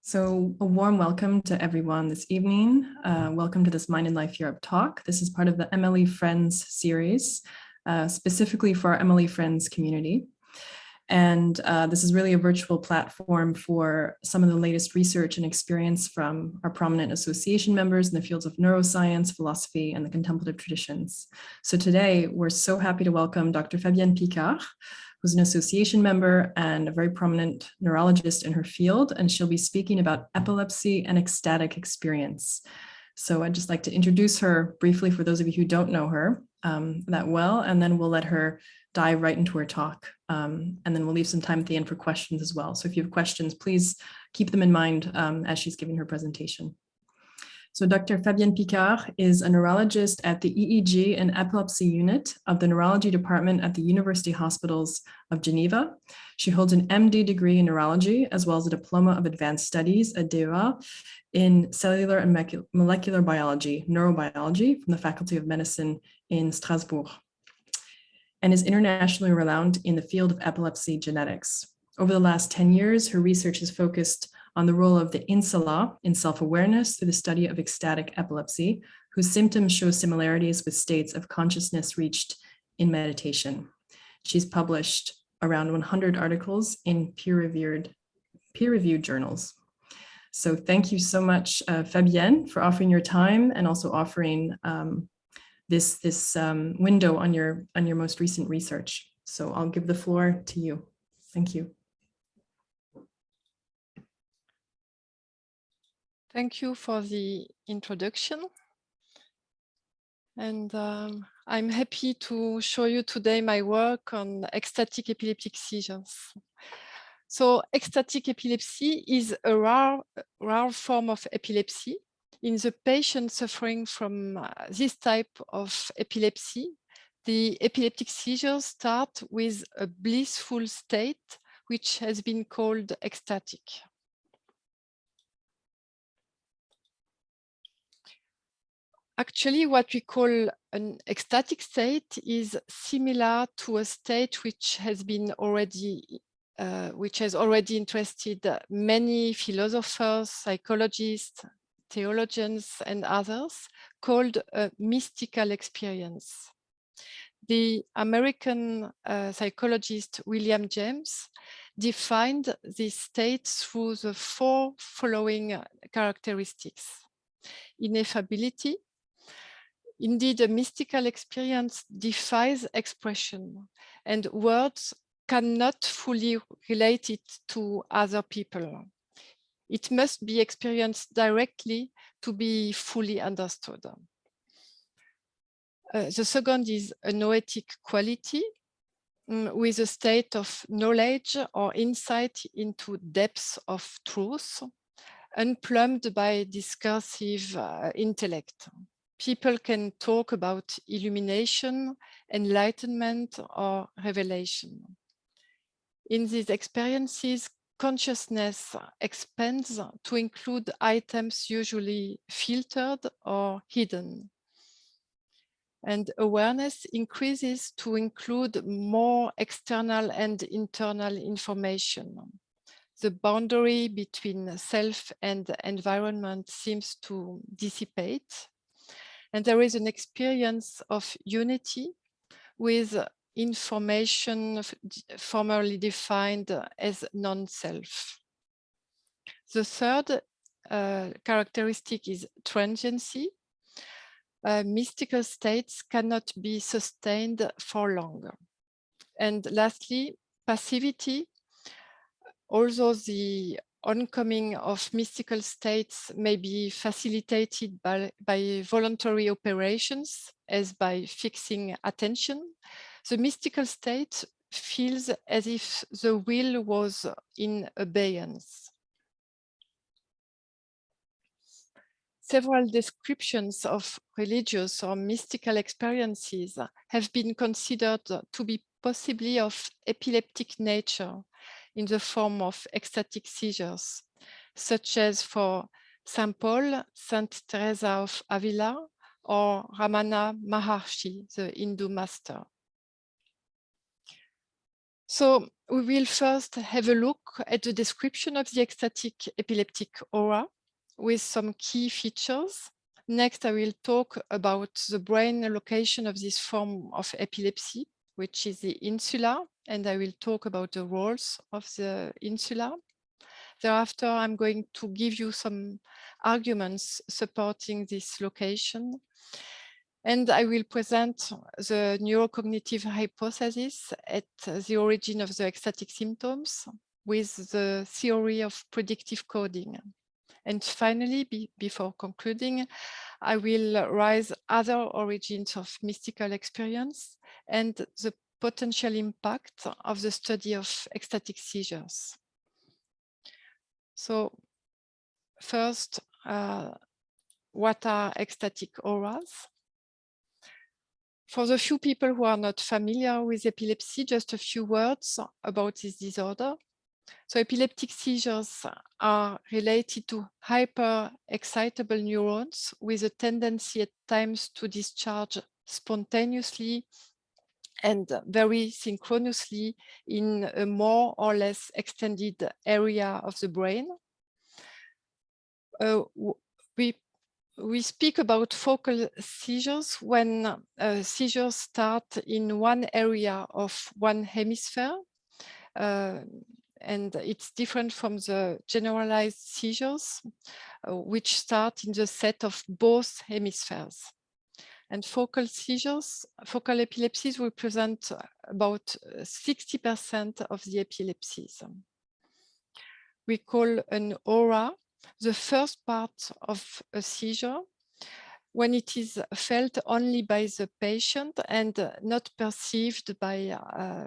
So a warm welcome to everyone this evening. Welcome to this Mind and Life Europe talk. This is part of the MLE Friends series, specifically for our MLE Friends community. And this is really a virtual platform for some of the latest research and experience from our prominent association members in the fields of neuroscience, philosophy, and the contemplative traditions. So today, we're so happy to welcome Dr. Fabienne Picard, who's an association member and a very prominent neurologist in her field, and she'll be speaking about epilepsy and ecstatic experience. So I'd just like to introduce her briefly for those of you who don't know her that well, and then we'll let her dive right into her talk. And then we'll leave some time at the end for questions as well. So if you have questions, please keep them in mind as she's giving her presentation. So Dr. Fabienne Picard is a neurologist at the EEG and Epilepsy Unit of the Neurology Department at the University Hospitals of Geneva. She holds an MD degree in neurology, as well as a Diploma of Advanced Studies, a DEA, in cellular and molecular biology, neurobiology, from the Faculty of Medicine in Strasbourg, and is internationally renowned in the field of epilepsy genetics. Over the last 10 years, her research has focused on the role of the insula in self-awareness through the study of ecstatic epilepsy, whose symptoms show similarities with states of consciousness reached in meditation. She's published around 100 articles in peer-reviewed journals. So thank you so much, Fabienne, for offering your time and also offering this window on your most recent research. So I'll give the floor to you. Thank you. Thank you for the introduction. And I'm happy to show you today my work on ecstatic epileptic seizures. So ecstatic epilepsy is a rare form of epilepsy. In the patient suffering from this type of epilepsy, the epileptic seizures start with a blissful state, which has been called ecstatic. Actually, what we call an ecstatic state is similar to a state which has already interested many philosophers, psychologists, theologians, and others, called a mystical experience. The American psychologist William James defined this state through the four following characteristics: ineffability. Indeed, a mystical experience defies expression, and words cannot fully relate it to other people. It must be experienced directly to be fully understood. The second is a noetic quality, with a state of knowledge or insight into depths of truth, unplumbed by discursive intellect. People can talk about illumination, enlightenment, or revelation. In these experiences, consciousness expands to include items usually filtered or hidden. And awareness increases to include more external and internal information. The boundary between self and environment seems to dissipate. And there is an experience of unity with information formerly defined as non-self. The third characteristic is transiency. Mystical states cannot be sustained for long. And lastly, passivity. Although the oncoming of mystical states may be facilitated by voluntary operations, as by fixing attention, the mystical state feels as if the will was in abeyance. Several descriptions of religious or mystical experiences have been considered to be possibly of epileptic nature in the form of ecstatic seizures, such as for St. Paul, Saint Teresa of Avila, or Ramana Maharshi, the Hindu master. So we will first have a look at the description of the ecstatic epileptic aura with some key features. Next, I will talk about the brain location of this form of epilepsy, which is the insula, and I will talk about the roles of the insula. Thereafter, I'm going to give you some arguments supporting this location. And I will present the neurocognitive hypothesis at the origin of the ecstatic symptoms with the theory of predictive coding. And finally, before concluding, I will raise other origins of mystical experience and the potential impact of the study of ecstatic seizures. So first, what are ecstatic auras? For the few people who are not familiar with epilepsy, just a few words about this disorder. So epileptic seizures are related to hyper-excitable neurons with a tendency at times to discharge spontaneously and very synchronously in a more or less extended area of the brain. We speak about focal seizures when seizures start in one area of one hemisphere, and it's different from the generalized seizures, which start in the set of both hemispheres. And focal seizures, focal epilepsies represent about 60% of the epilepsies. We call an aura the first part of a seizure when it is felt only by the patient and not perceived by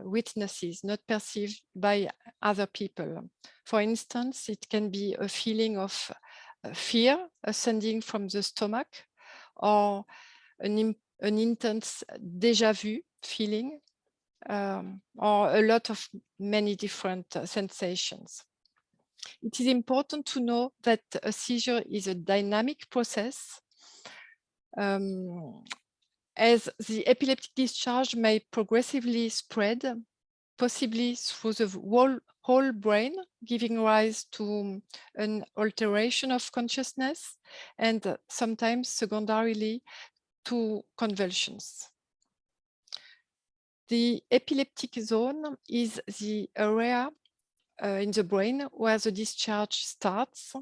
witnesses, not perceived by other people. For instance, it can be a feeling of fear ascending from the stomach, or an intense déjà vu feeling, or a lot of many different sensations. It is important to know that a seizure is a dynamic process, as the epileptic discharge may progressively spread, possibly through the whole brain, giving rise to an alteration of consciousness and sometimes secondarily to convulsions. The epileptic zone is the area in the brain where the discharge starts,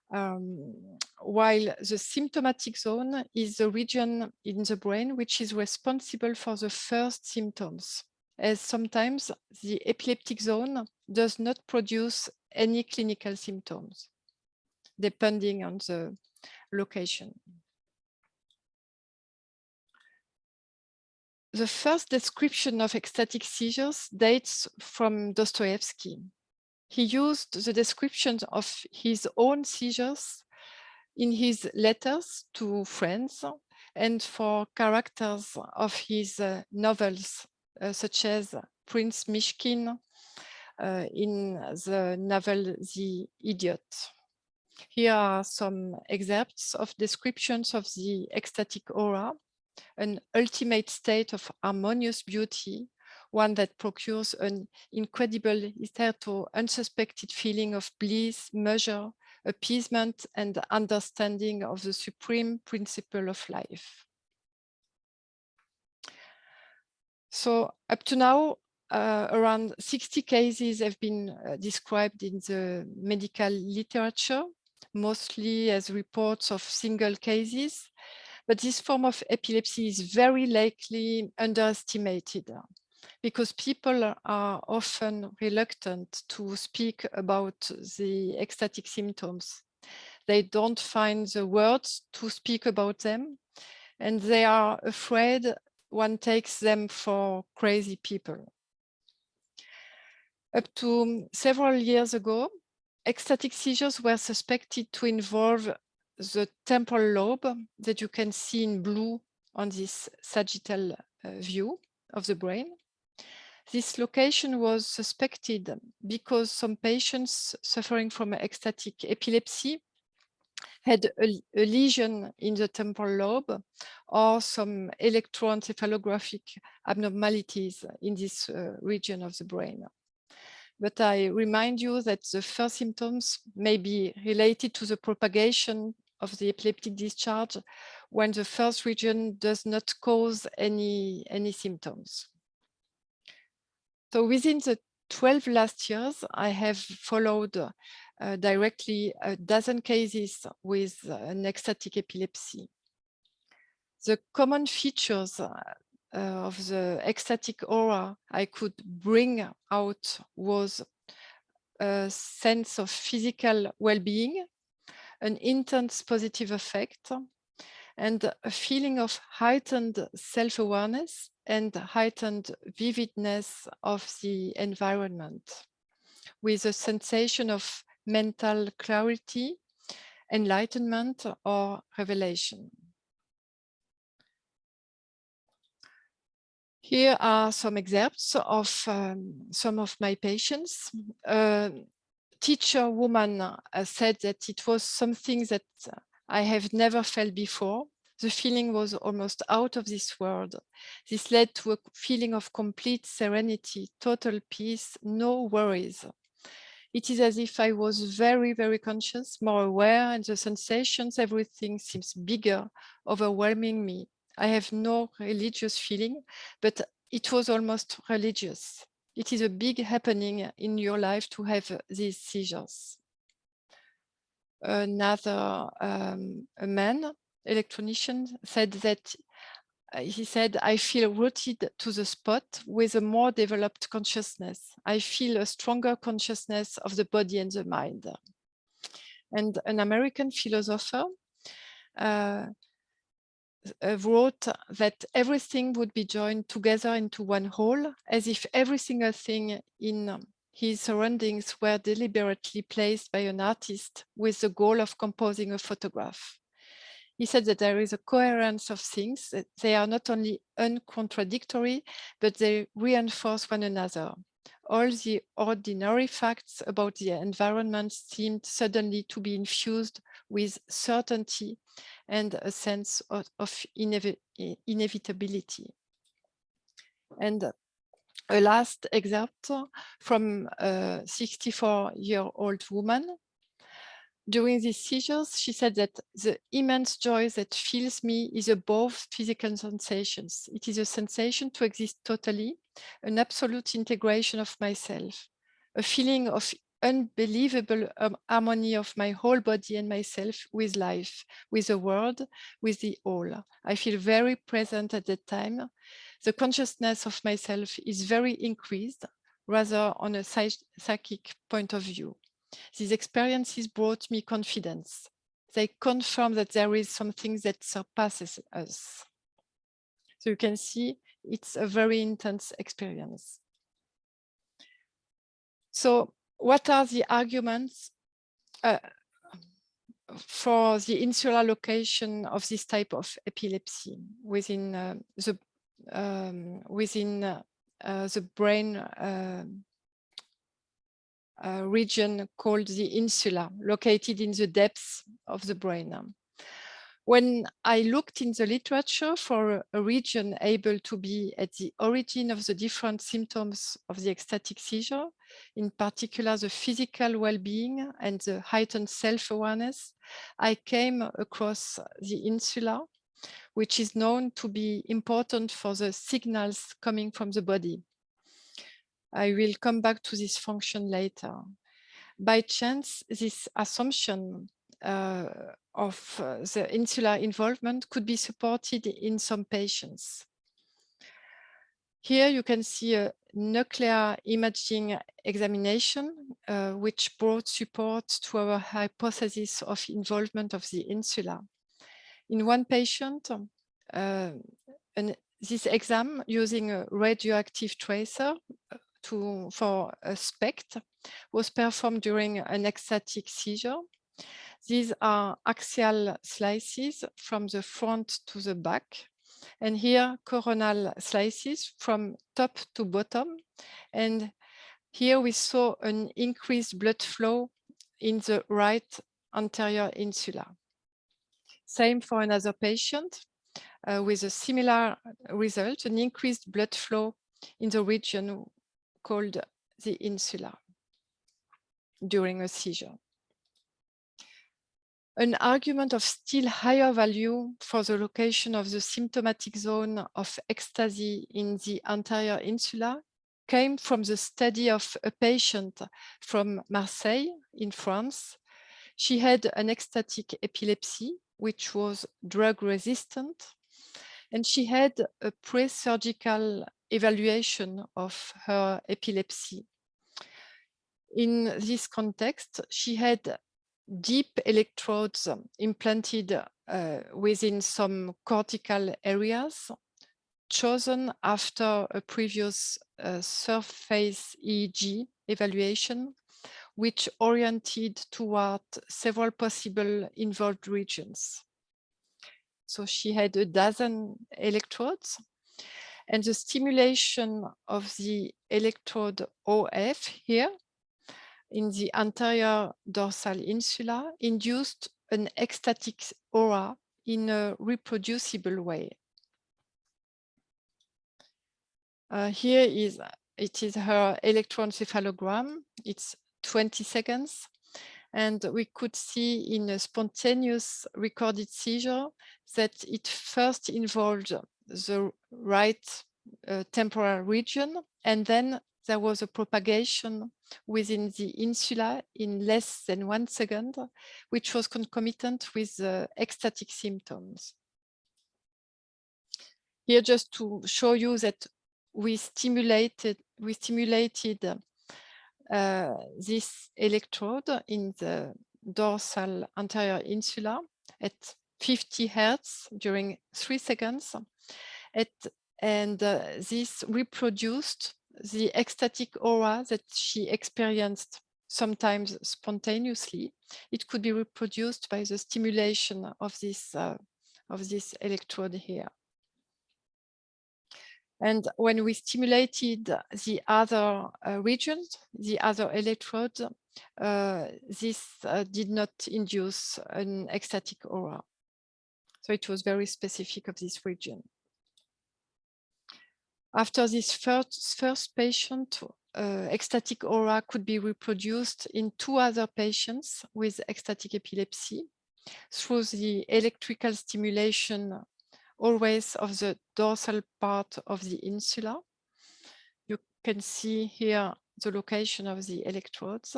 while the symptomatic zone is the region in the brain which is responsible for the first symptoms, as sometimes the epileptic zone does not produce any clinical symptoms, depending on the location. The first description of ecstatic seizures dates from Dostoevsky. He used the descriptions of his own seizures in his letters to friends and for characters of his novels, such as Prince Mishkin in the novel The Idiot. Here are some excerpts of descriptions of the ecstatic aura, an ultimate state of harmonious beauty, one that procures an incredible, hitherto unsuspected feeling of bliss, measure, appeasement, and understanding of the supreme principle of life. So up to now, around 60 cases have been described in the medical literature, mostly as reports of single cases. But this form of epilepsy is very likely underestimated because people are often reluctant to speak about the ecstatic symptoms. They don't find the words to speak about them, and they are afraid one takes them for crazy people. Up to several years ago, ecstatic seizures were suspected to involve the temporal lobe that you can see in blue on this sagittal view of the brain. This location was suspected because some patients suffering from ecstatic epilepsy had a lesion in the temporal lobe or some electroencephalographic abnormalities in this region of the brain. But I remind you that the first symptoms may be related to the propagation of the epileptic discharge when the first region does not cause any symptoms. So within the 12 last years, I have followed directly a dozen cases with an ecstatic epilepsy. The common features of the ecstatic aura I could bring out was a sense of physical well-being, an intense positive effect, and a feeling of heightened self-awareness and heightened vividness of the environment, with a sensation of mental clarity, enlightenment, or revelation. Here are some excerpts of some of my patients. Teacher woman said that it was something that I have never felt before. The feeling was almost out of this world. This led to a feeling of complete serenity, total peace, no worries. It is as if I was very, very conscious, more aware, and the sensations, everything seems bigger, overwhelming me. I have no religious feeling, but it was almost religious. It is a big happening in your life to have these seizures. Another a man, electronician, said that he said, I feel rooted to the spot with a more developed consciousness. I feel a stronger consciousness of the body and the mind. And an American philosopher wrote that everything would be joined together into one whole, as if every single thing in his surroundings were deliberately placed by an artist with the goal of composing a photograph. He said that there is a coherence of things, that they are not only uncontradictory, but they reinforce one another. All the ordinary facts about the environment seemed suddenly to be infused with certainty and a sense of inevitability. And a last example from a 64-year-old woman. During these seizures, she said that the immense joy that fills me is above physical sensations. It is a sensation to exist totally, an absolute integration of myself, a feeling of unbelievable harmony of my whole body and myself with life, with the world, with the all. I feel very present at that time. The consciousness of myself is very increased, rather on a psychic point of view. These experiences brought me confidence. They confirm that there is something that surpasses us. So you can see it's a very intense experience. So what are the arguments for the insular location of this type of epilepsy within the brain region called the insula, located in the depths of the brain? When I looked in the literature for a region able to be at the origin of the different symptoms of the ecstatic seizure, in particular the physical well-being and the heightened self-awareness, I came across the insula, which is known to be important for the signals coming from the body. I will come back to this function later. By chance, this assumption of the insular involvement could be supported in some patients. Here you can see a nuclear imaging examination, which brought support to our hypothesis of involvement of the insula. In one patient, this exam using a radioactive tracer for a SPECT was performed during an ecstatic seizure. These are axial slices from the front to the back, and here coronal slices from top to bottom. And here we saw an increased blood flow in the right anterior insula. Same for another patient with a similar result, an increased blood flow in the region called the insula during a seizure. An argument of still higher value for the location of the symptomatic zone of ecstasy in the anterior insula came from the study of a patient from Marseille in France. She had an ecstatic epilepsy, which was drug resistant, and she had a pre-surgical evaluation of her epilepsy. In this context, she had deep electrodes implanted within some cortical areas, chosen after a previous surface EEG evaluation, which oriented toward several possible involved regions. So she had a dozen electrodes, and the stimulation of the electrode OF here in the anterior dorsal insula induced an ecstatic aura in a reproducible way. Here it is her electroencephalogram. It's 20 seconds. And we could see in a spontaneous recorded seizure that it first involved the right temporal region, and then there was a propagation within the insula in less than 1 second, which was concomitant with ecstatic symptoms. Here, just to show you that we stimulated this electrode in the dorsal anterior insula at 50 Hertz during 3 seconds. This reproduced the ecstatic aura that she experienced sometimes spontaneously. It could be reproduced by the stimulation of this electrode here. And when we stimulated the other regions, the other electrodes, this did not induce an ecstatic aura. So it was very specific of this region. After this first patient, ecstatic aura could be reproduced in 2 other patients with ecstatic epilepsy through the electrical stimulation always of the dorsal part of the insula. You can see here the location of the electrodes.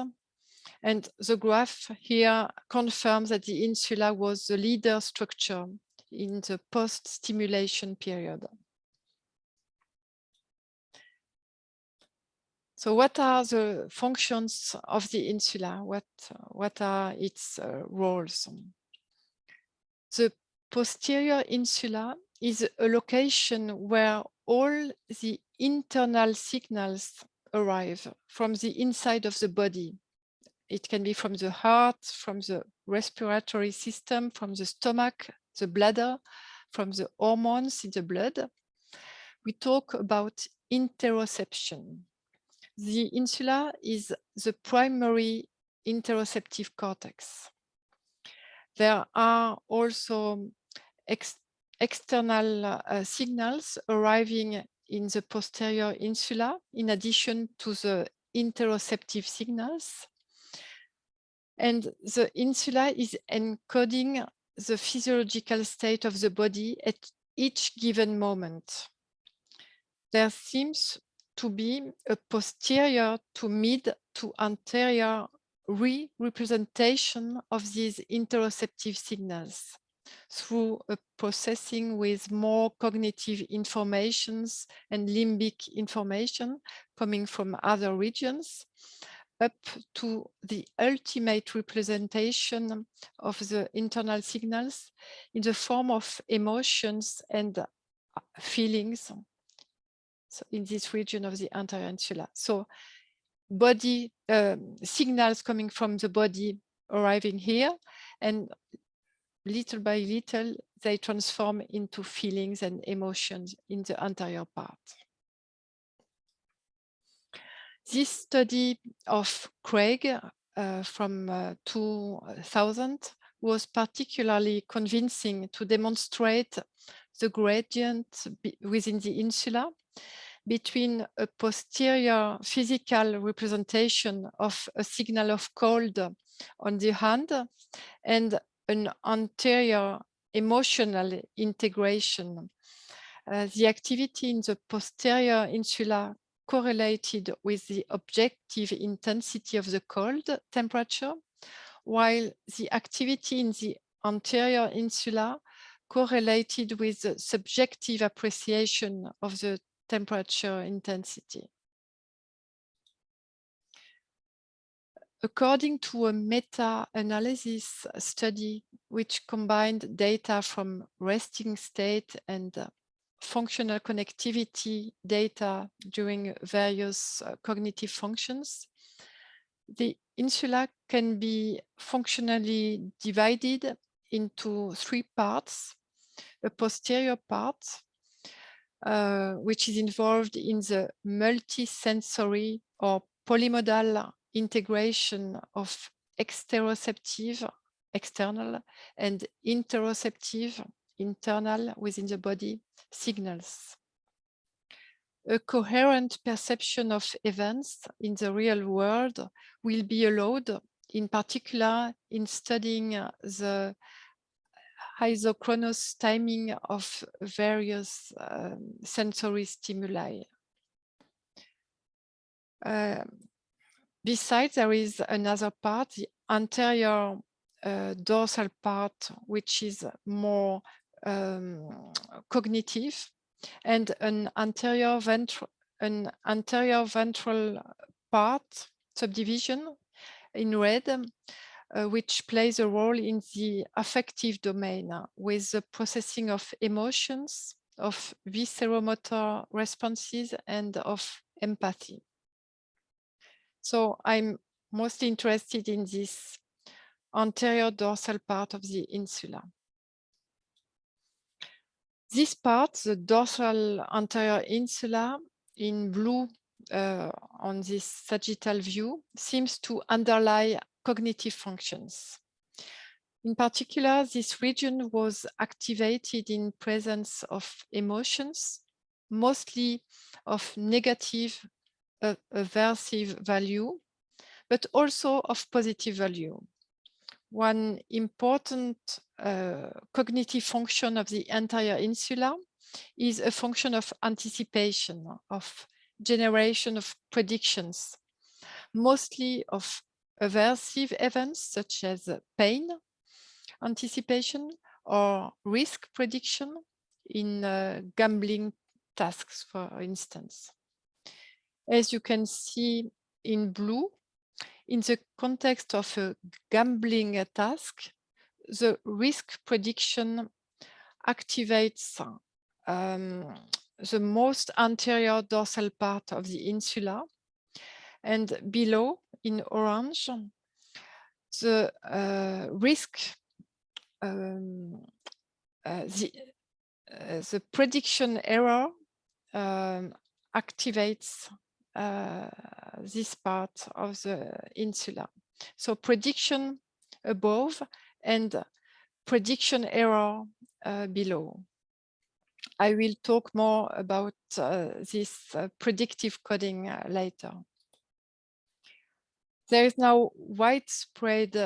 And the graph here confirms that the insula was the leader structure in the post-stimulation period. So what are the functions of the insula? What are its roles? The posterior insula is a location where all the internal signals arrive from the inside of the body. It can be from the heart, from the respiratory system, from the stomach, the bladder, from the hormones in the blood. We talk about interoception. The insula is the primary interoceptive cortex. There are also external signals arriving in the posterior insula, in addition to the interoceptive signals. And the insula is encoding the physiological state of the body at each given moment. There seems to be a posterior to mid to anterior re-representation of these interoceptive signals through a processing with more cognitive informations and limbic information coming from other regions, up to the ultimate representation of the internal signals in the form of emotions and feelings. So in this region of the anterior insula. So body signals coming from the body arriving here, and little by little, they transform into feelings and emotions in the anterior part. This study of Craig from 2000 was particularly convincing to demonstrate the gradient within the insula between a posterior physical representation of a signal of cold on the hand and an anterior emotional integration. The activity in the posterior insula correlated with the objective intensity of the cold temperature, while the activity in the anterior insula correlated with the subjective appreciation of the temperature intensity. According to a meta-analysis study which combined data from resting state and functional connectivity data during various cognitive functions, the insula can be functionally divided into three parts: a posterior part, which is involved in the multisensory or polymodal integration of exteroceptive, external, and interoceptive, internal, within the body signals. A coherent perception of events in the real world will be allowed, in particular in studying the isochronous timing of various sensory stimuli. Besides, there is another part, the anterior dorsal part, which is more cognitive, and an anterior ventral part, subdivision in red, which plays a role in the affective domain with the processing of emotions, of visceromotor responses, and of empathy. So I'm mostly interested in this anterior dorsal part of the insula. This part, the dorsal anterior insula, in blue on this sagittal view, seems to underlie cognitive functions. In particular, this region was activated in presence of emotions, mostly of negative aversive value, but also of positive value. One important cognitive function of the entire insula is a function of anticipation, of generation of predictions, mostly of aversive events such as pain anticipation or risk prediction in gambling tasks, for instance. As you can see in blue, in the context of a gambling task, the risk prediction activates the most anterior dorsal part of the insula, and below in orange, the the prediction error activates this part of the insula. So prediction above and prediction error below. I will talk more about this predictive coding later. There is now widespread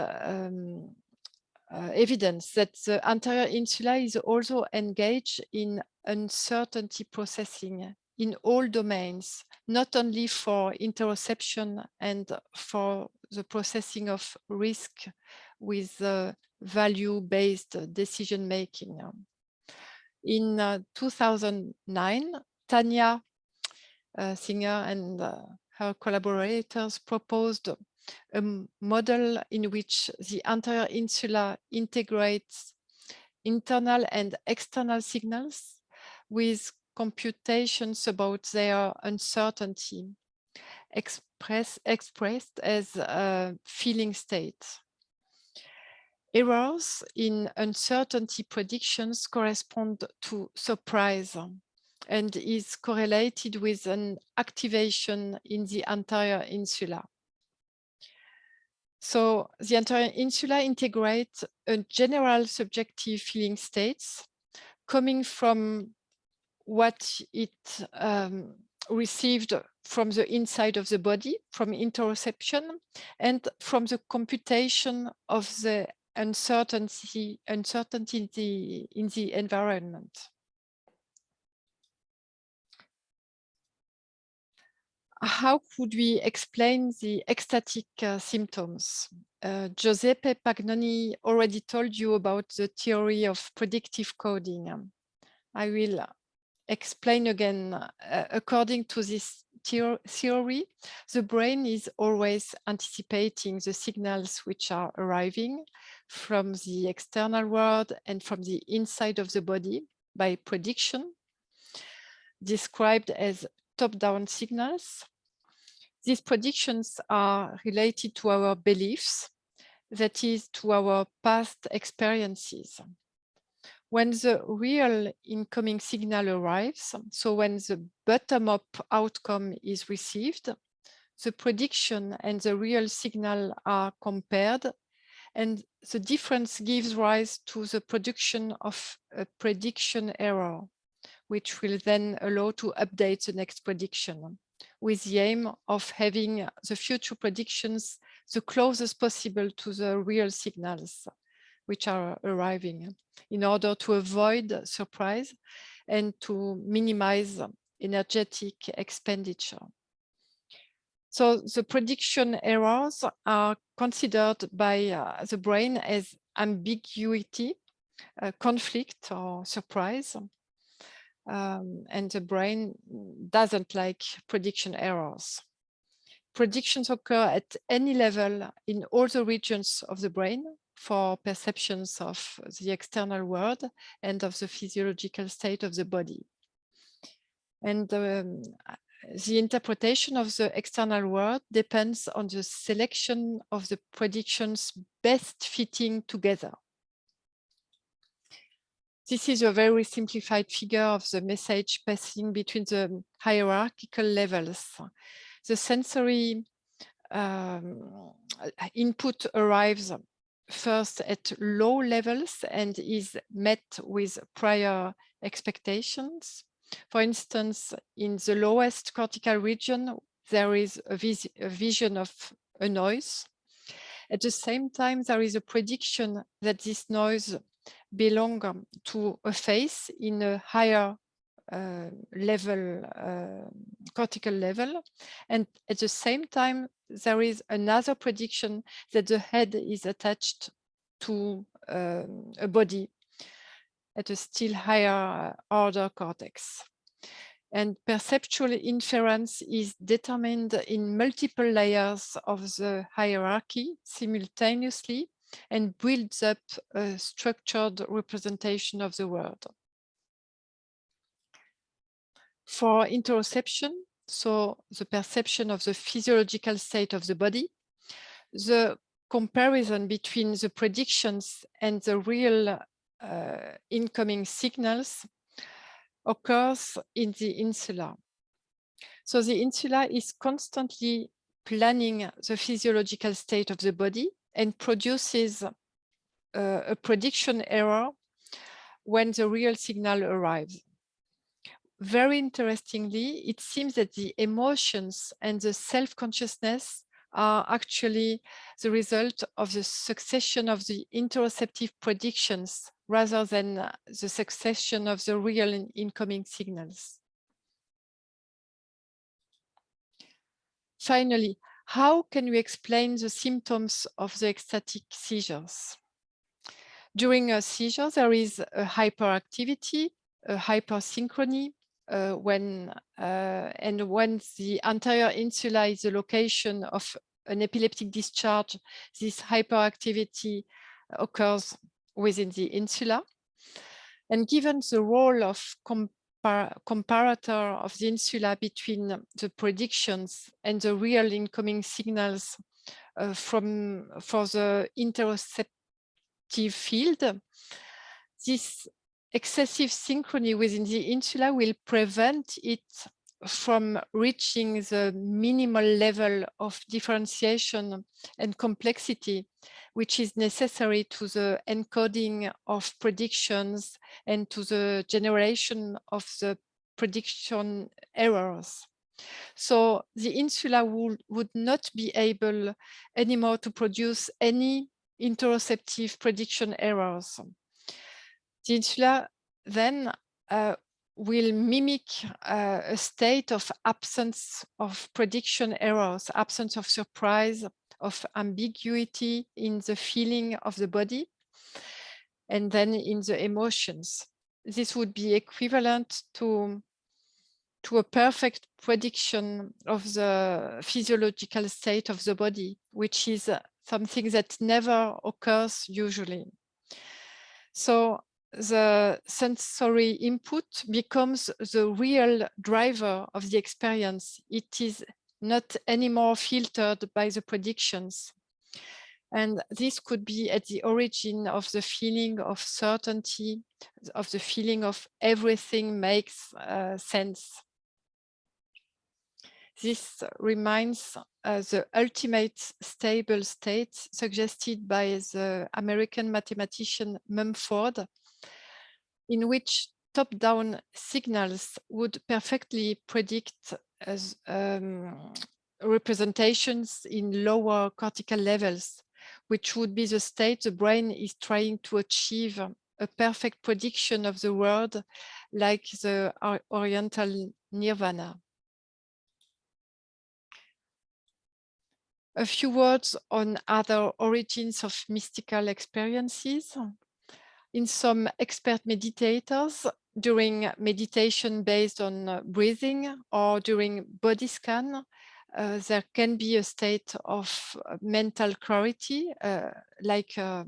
evidence that the anterior insula is also engaged in uncertainty processing in all domains, not only for interoception and for the processing of risk with value-based decision-making. In 2009, Tanya Singer and her collaborators proposed a model in which the anterior insula integrates internal and external signals with computations about their uncertainty, expressed as a feeling state. Errors in uncertainty predictions correspond to surprise and is correlated with an activation in the anterior insula. So the anterior insula integrates a general subjective feeling states coming from what it received from the inside of the body, from interoception, and from the computation of the uncertainty in the environment. How could we explain the ecstatic symptoms? Giuseppe Pagnoni already told you about the theory of predictive coding. I will explain again. According to this theory, the brain is always anticipating the signals which are arriving from the external world and from the inside of the body by prediction, described as top-down signals. These predictions are related to our beliefs, that is, to our past experiences. When the real incoming signal arrives, so when the bottom-up outcome is received, the prediction and the real signal are compared, and the difference gives rise to the production of a prediction error, which will then allow to update the next prediction, with the aim of having the future predictions the closest possible to the real signals which are arriving, in order to avoid surprise and to minimize energetic expenditure. So the prediction errors are considered by the brain as ambiguity, conflict, or surprise. And the brain doesn't like prediction errors. Predictions occur at any level in all the regions of the brain for perceptions of the external world and of the physiological state of the body. And the interpretation of the external world depends on the selection of the predictions best fitting together. This is a very simplified figure of the message passing between the hierarchical levels. The sensory input arrives first at low levels and is met with prior expectations. For instance, in the lowest cortical region, there is a vision of a noise. At the same time, there is a prediction that this noise belongs to a face in a higher cortical level. And at the same time, there is another prediction that the head is attached to a body at a still higher order cortex. And perceptual inference is determined in multiple layers of the hierarchy simultaneously and builds up a structured representation of the world. For interoception, so the perception of the physiological state of the body, the comparison between the predictions and the real incoming signals occurs in the insula. So the insula is constantly planning the physiological state of the body and produces a prediction error when the real signal arrives. Very interestingly, it seems that the emotions and the self-consciousness are actually the result of the succession of the interoceptive predictions rather than the succession of the real incoming signals. Finally, how can we explain the symptoms of the ecstatic seizures? During a seizure, there is a hyperactivity, a hypersynchrony, when the anterior insula is the location of an epileptic discharge, this hyperactivity occurs within the insula. And given the role of comparator of the insula between the predictions and the real incoming signals for the interoceptive field, this excessive synchrony within the insula will prevent it from reaching the minimal level of differentiation and complexity, which is necessary to the encoding of predictions and to the generation of the prediction errors. So the insula would not be able anymore to produce any interoceptive prediction errors. The insula then will mimic a state of absence of prediction errors, absence of surprise, of ambiguity in the feeling of the body, and then in the emotions. This would be equivalent to a perfect prediction of the physiological state of the body, which is something that never occurs usually. So the sensory input becomes the real driver of the experience. It is not anymore filtered by the predictions. And this could be at the origin of the feeling of certainty, of the feeling of everything makes sense. This reminds the ultimate stable state suggested by the American mathematician Mumford, in which top-down signals would perfectly predict as, representations in lower cortical levels, which would be the state the brain is trying to achieve a perfect prediction of the world, like the Oriental Nirvana. A few words on other origins of mystical experiences. In some expert meditators, during meditation based on breathing or during body scan, there can be a state of mental clarity, like a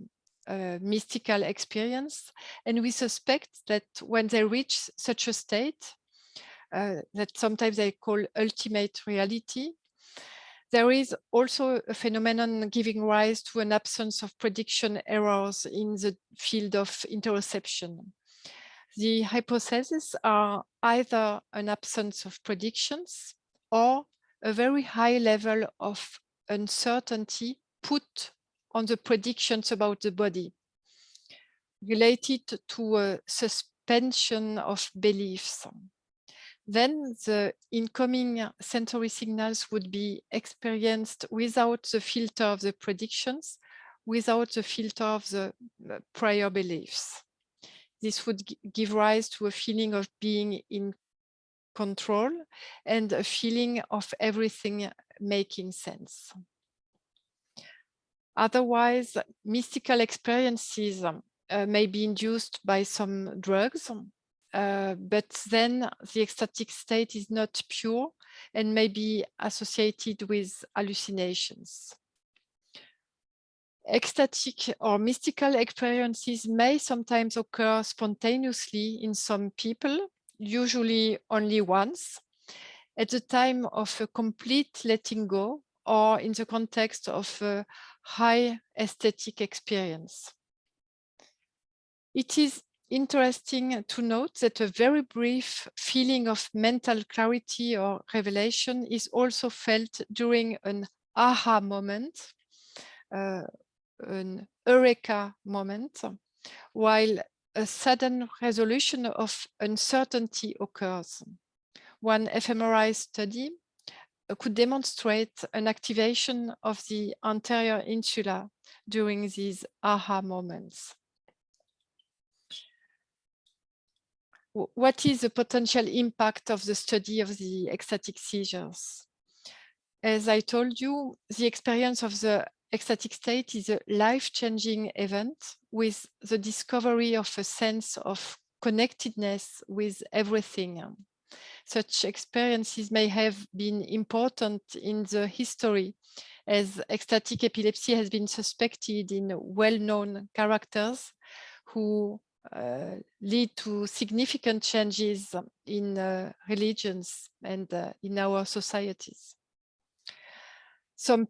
mystical experience. And we suspect that when they reach such a state, that sometimes they call ultimate reality, there is also a phenomenon giving rise to an absence of prediction errors in the field of interoception. The hypotheses are either an absence of predictions or a very high level of uncertainty put on the predictions about the body, related to a suspension of beliefs. Then the incoming sensory signals would be experienced without the filter of the predictions, without the filter of the prior beliefs. This would give rise to a feeling of being in control and a feeling of everything making sense. Otherwise, mystical experiences may be induced by some drugs, but then the ecstatic state is not pure and may be associated with hallucinations. Ecstatic or mystical experiences may sometimes occur spontaneously in some people, usually only once, at the time of a complete letting go or in the context of a high aesthetic experience. It is interesting to note that a very brief feeling of mental clarity or revelation is also felt during an aha moment, an eureka moment, while a sudden resolution of uncertainty occurs. One fMRI study could demonstrate an activation of the anterior insula during these aha moments. What is the potential impact of the study of the ecstatic seizures? As I told you, the experience of the ecstatic state is a life-changing event with the discovery of a sense of connectedness with everything. Such experiences may have been important in the history, as ecstatic epilepsy has been suspected in well-known characters who lead to significant changes in religions and in our societies. Some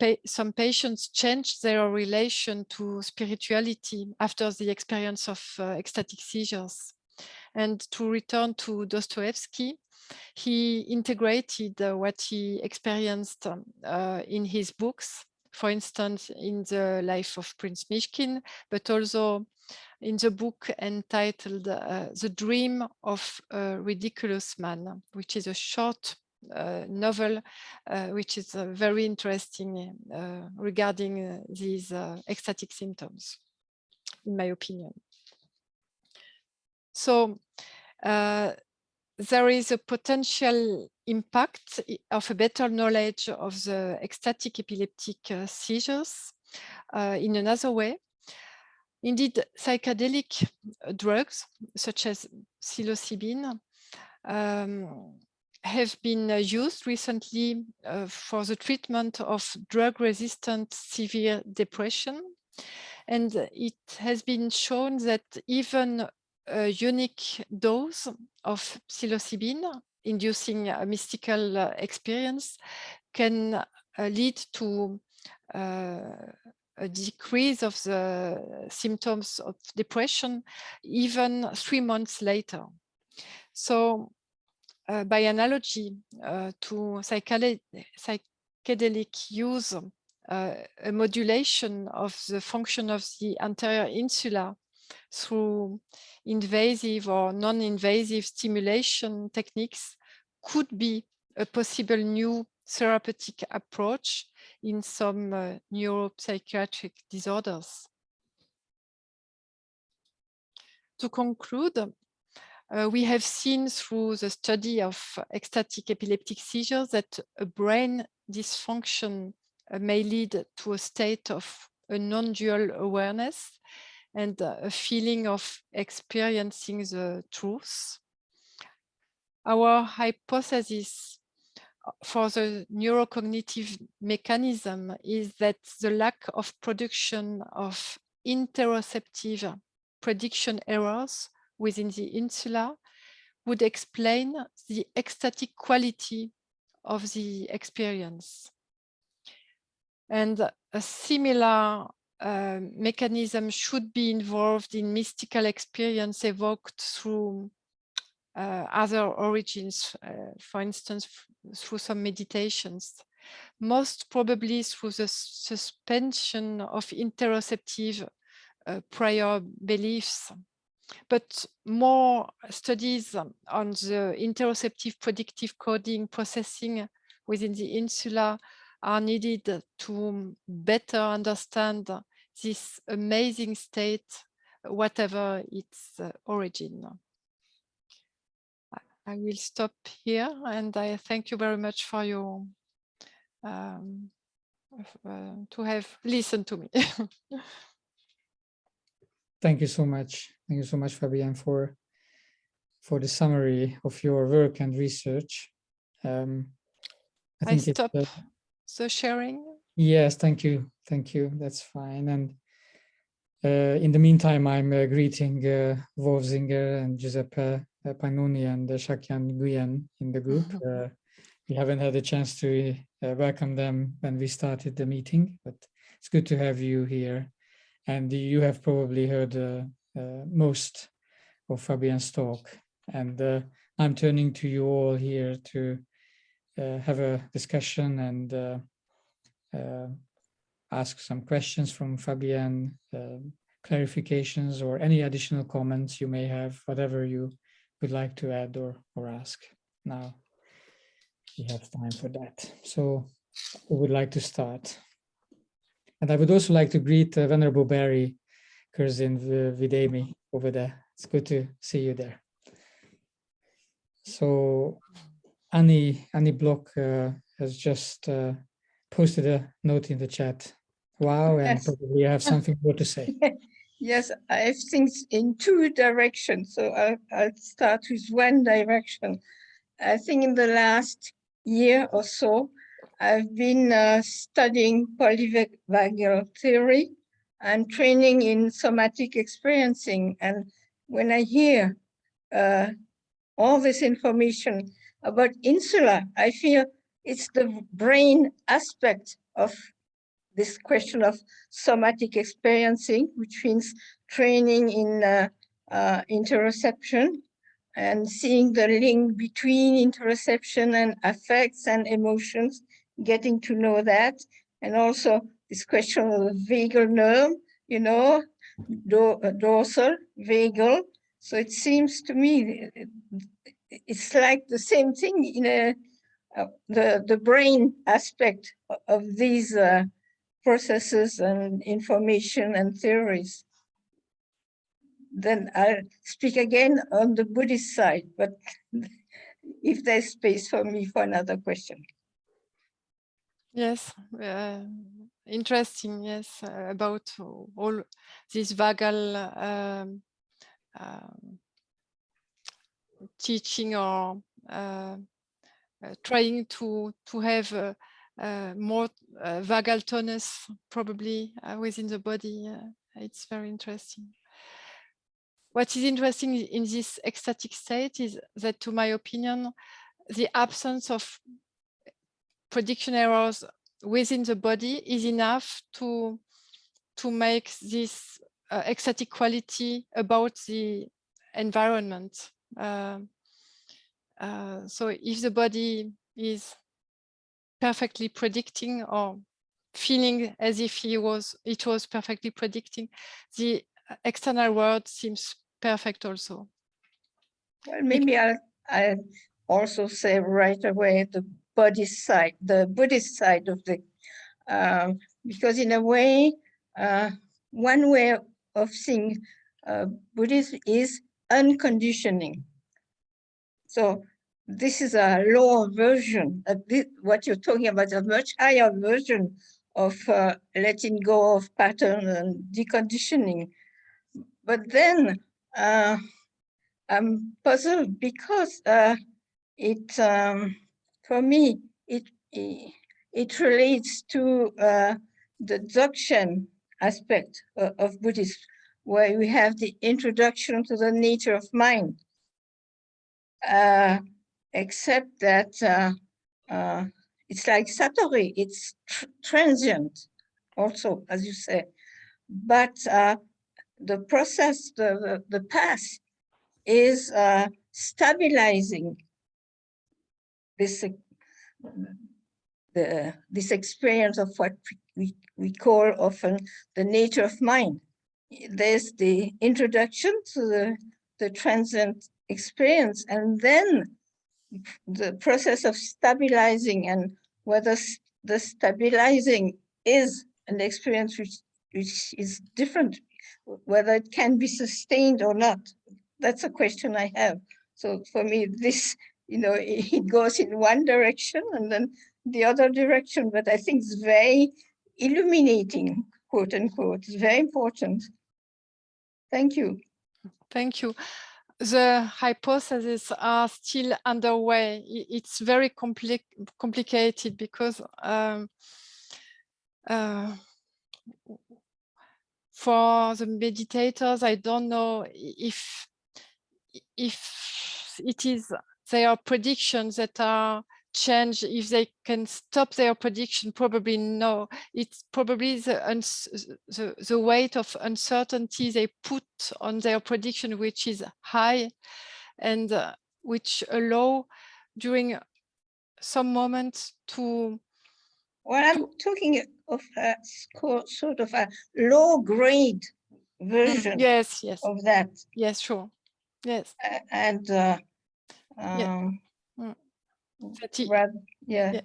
patients change their relation to spirituality after the experience of ecstatic seizures. And to return to Dostoevsky, he integrated what he experienced in his books, for instance, in the life of Prince Mishkin, but also in the book entitled The Dream of a Ridiculous Man, which is a short novel, which is very interesting regarding these ecstatic symptoms, in my opinion. So there is a potential impact of a better knowledge of the ecstatic epileptic seizures in another way. Indeed, psychedelic drugs such as psilocybin have been used recently for the treatment of drug-resistant severe depression. And it has been shown that even a unique dose of psilocybin inducing a mystical experience can lead to a decrease of the symptoms of depression even 3 months later. So by analogy to psychedelic use, a modulation of the function of the anterior insula through invasive or non-invasive stimulation techniques could be a possible new therapeutic approach in some neuropsychiatric disorders. To conclude, we have seen through the study of ecstatic epileptic seizures that a brain dysfunction may lead to a state of a non-dual awareness and a feeling of experiencing the truth. Our hypothesis for the neurocognitive mechanism is that the lack of production of interoceptive prediction errors within the insula would explain the ecstatic quality of the experience. And a similar mechanism should be involved in mystical experience evoked through other origins, for instance, through some meditations, most probably through the suspension of interoceptive prior beliefs. But more studies on the interoceptive predictive coding processing within the insula are needed to better understand this amazing state, whatever its origin. I will stop here, and I thank you very much for your to have listened to me. Thank you so much. Thank you so much, Fabienne, for the summary of your work and research. I stop the sharing. Yes, thank you. Thank you. That's fine. And in the meantime, I'm greeting Wolfsinger and Giuseppe Panoni and Shakyan Nguyen in the group. We haven't had a chance to welcome them when we started the meeting, but it's good to have you here. And you have probably heard most of Fabienne's talk. And I'm turning to you all here to have a discussion and ask some questions from Fabienne, clarifications or any additional comments you may have, whatever you would like to add or ask. Now we have time for that. So we would like to start. And I would also like to greet Venerable Barry Curzin Videmi over there. It's good to see you there. So Annie Block has just posted a note in the chat. Wow, and yes. Probably you have something more to say. Yes, I have things in two directions. So I'll start with one direction. I think in the last year or so, I've been studying polyvagal theory and training in somatic experiencing. And when I hear all this information about insula, I feel it's the brain aspect of this question of somatic experiencing, which means training in interoception and seeing the link between interoception and affects and emotions, getting to know that. And also this question of the vagal nerve, you know, dorsal, vagal. So it seems to me it's like the same thing in the brain aspect of these processes and information and theories. Then I'll speak again on the Buddhist side, but if there's space for me for another question. Yes, interesting. Yes, about all this vagal teaching or trying to have more vagal tonus probably within the body. It's very interesting. What is interesting in this ecstatic state is that, to my opinion, the absence of prediction errors within the body is enough to make this ecstatic quality about the environment. So if the body is perfectly predicting or feeling as if it was perfectly predicting, the external world seems perfect also. Well, maybe I'll also say right away the body side, the Buddhist side of the, because in a way, one way of seeing Buddhism is unconditioning. So this is a lower version of what you're talking about, a much higher version of letting go of pattern and deconditioning. But then I'm puzzled because for me, it relates to the Dzogchen aspect of Buddhism, where we have the introduction to the nature of mind. Except that it's like Satori, it's transient also, as you say. But the process, the path is stabilizing this experience of what we call often the nature of mind. There's the introduction to the transient experience, and then the process of stabilizing, and whether the stabilizing is an experience which is different, whether it can be sustained or not. That's a question I have. So for me, this, it goes in one direction and then the other direction, but I think it's very illuminating, quote unquote. It's very important. Thank you. Thank you. The hypotheses are still underway. It's very complicated because for the meditators, I don't know if it is their predictions that are changed. If they can stop their prediction, probably no. It's probably the weight of uncertainty they put on their prediction, which is high, and which allow during some moments to. Well, I'm talking of a sort of a low grade version. Yes. Of that. Yes, sure. Yes. And yeah. Yeah.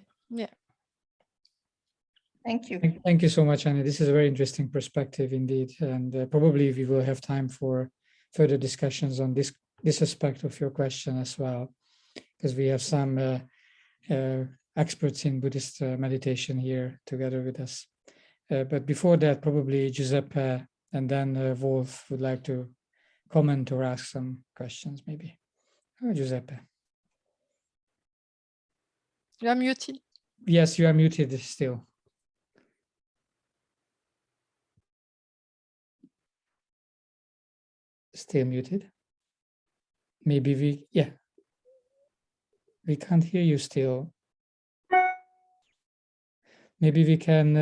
Thank you. Thank you so much, Annie. This is a very interesting perspective indeed, and probably we will have time for further discussions on this aspect of your question as well, because we have some experts in Buddhist meditation here together with us. But before that, probably Giuseppe and then Wolf would like to comment or ask some questions, maybe. Giuseppe. You are muted. Yes, you are muted still. Still muted. Maybe we can't hear you still. Maybe we can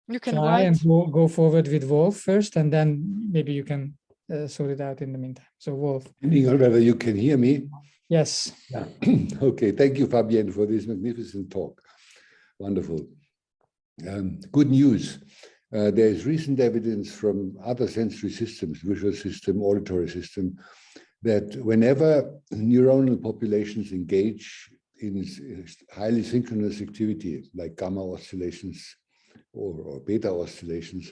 you can try write and go forward with Wolf first, and then maybe you can sort it out in the meantime. So Wolf. Depending on whether you can hear me. Yes. Yeah. Okay, thank you, Fabienne, for this magnificent talk. Wonderful. Good news. There is recent evidence from other sensory systems, visual system, auditory system, that whenever neuronal populations engage in highly synchronous activity, like gamma oscillations or beta oscillations,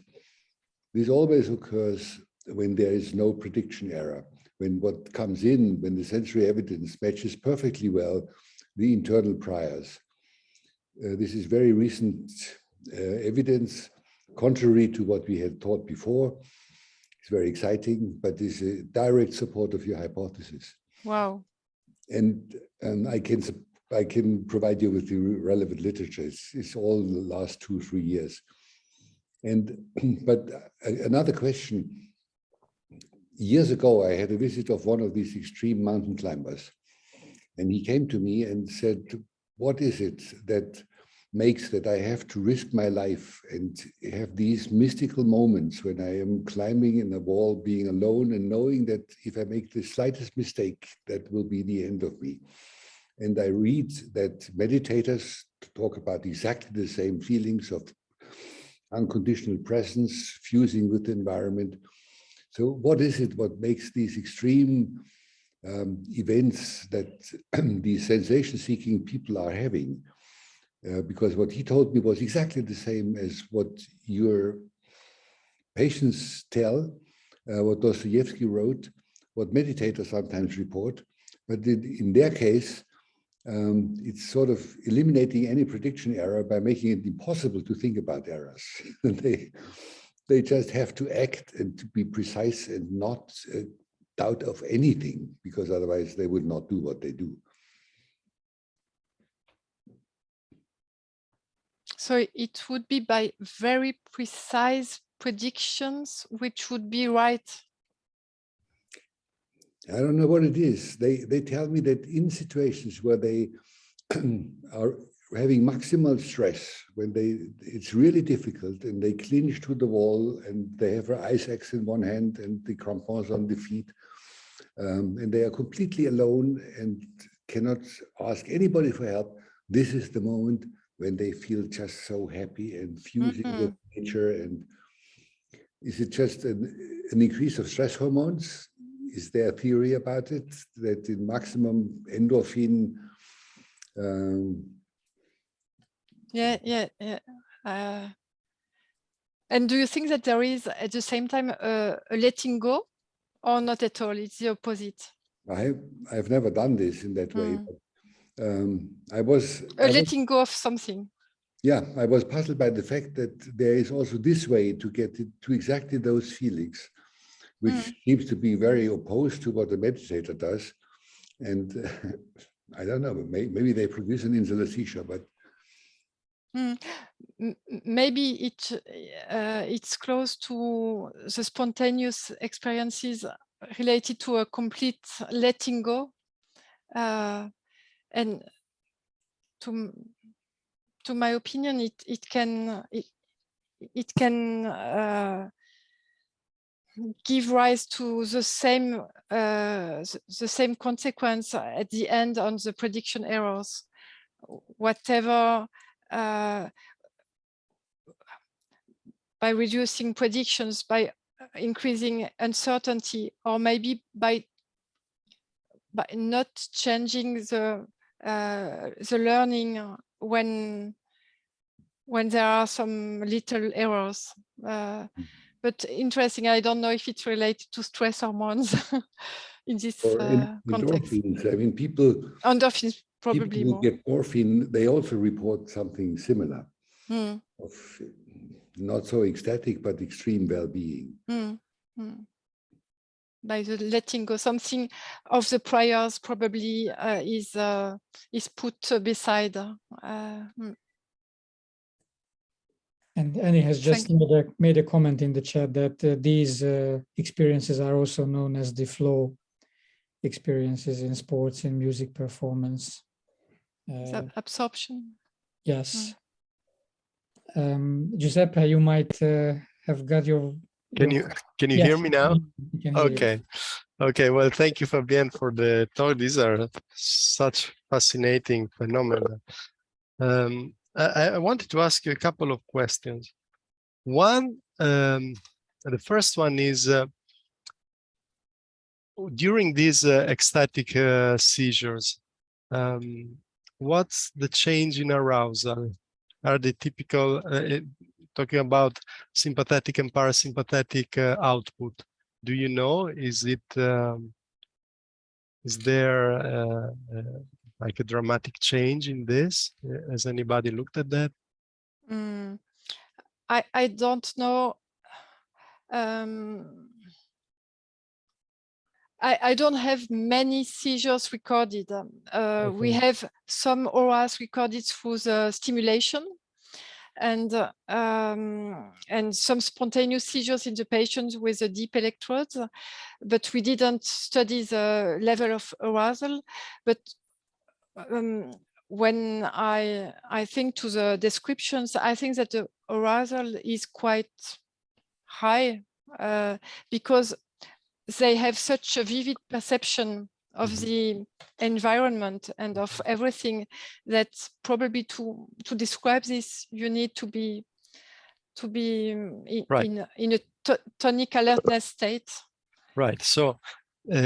this always occurs when there is no prediction error, when what comes in, when the sensory evidence matches perfectly well the internal priors. This is very recent evidence, contrary to what we had thought before. It's very exciting, but is a direct support of your hypothesis. Wow. And I can provide you with the relevant literature. It's all the last 2-3 years. But another question. Years ago, I had a visit of one of these extreme mountain climbers, and he came to me and said, "What is it that makes that I have to risk my life and have these mystical moments when I am climbing in a wall, being alone and knowing that if I make the slightest mistake, that will be the end of me?" And I read that meditators talk about exactly the same feelings of unconditional presence, fusing with the environment. So what is it, what makes these extreme events that these sensation-seeking people are having? Because what he told me was exactly the same as what your patients tell, what Dostoevsky wrote, what meditators sometimes report. But in their case, it's sort of eliminating any prediction error by making it impossible to think about errors. They just have to act and to be precise and not doubt of anything, because otherwise they would not do what they do. So it would be by very precise predictions, which would be right. I don't know what it is. They tell me that in situations where they are having maximal stress, when it's really difficult and they clinch to the wall and they have their ice axe in one hand and the crampons on the feet, and they are completely alone and cannot ask anybody for help, this is the moment when they feel just so happy and fusing with nature. And is it just an increase of stress hormones? Is there a theory about it, that in maximum endorphin? And do you think that there is at the same time a letting go, or not at all? It's the opposite. I've never done this in that way. But, I was letting go of something. Yeah, I was puzzled by the fact that there is also this way to get to exactly those feelings, which seems to be very opposed to what the meditator does. And I don't know, maybe they produce an insular, but maybe it's close to the spontaneous experiences related to a complete letting go, and to my opinion, it can give rise to the same consequence at the end on the prediction errors, whatever, by reducing predictions, by increasing uncertainty, or maybe by not changing the learning when there are some little errors. But interesting, I don't know if it's related to stress hormones in this context. Endorphins. I mean, endorphins probably people who more. get morphine, they also report something similar of not so ecstatic, but extreme well-being. By the letting go, something of the priors probably is put beside. And Annie has just made a comment in the chat that these experiences are also known as the flow experiences in sports and music performance. Absorption. Yes. Giuseppe, you might have got Can you Yes, hear me now? we can hear you. Okay. Okay. Well, thank you, Fabienne, for the talk. These are such fascinating phenomena. I wanted to ask you a couple of questions. One, the first one is during these ecstatic seizures, what's the change in arousal? Are they typical, talking about sympathetic and parasympathetic output? Do you know, is there like a dramatic change in this? Has anybody looked at that? I don't know. I don't have many seizures recorded. We have some auras recorded through the stimulation, and some spontaneous seizures in the patients with the deep electrodes, but we didn't study the level of arousal. But when I think to the descriptions, I think that the arousal is quite high because they have such a vivid perception of the environment and of everything that probably to describe this, you need to be in a tonic alertness state. Right. So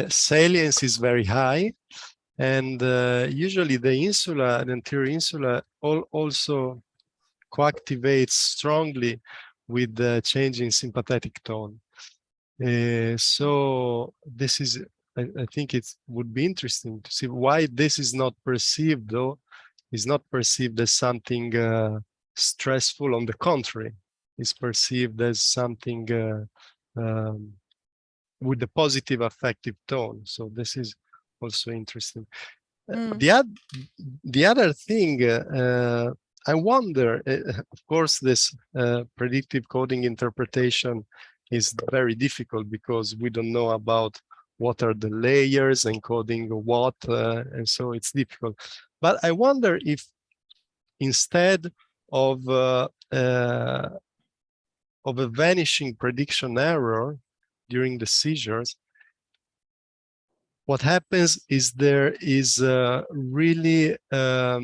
salience is very high, and usually the insula, the anterior insula, also co-activates strongly with the change in sympathetic tone. So this is, I think it would be interesting to see why this is not perceived, though, is not perceived as something stressful. On the contrary, is perceived as something with a positive affective tone. So this is also interesting. The other thing, I wonder, of course, this predictive coding interpretation is very difficult because we don't know about what are the layers encoding what, and so it's difficult. But I wonder if instead of a vanishing prediction error during the seizures, what happens is there is really a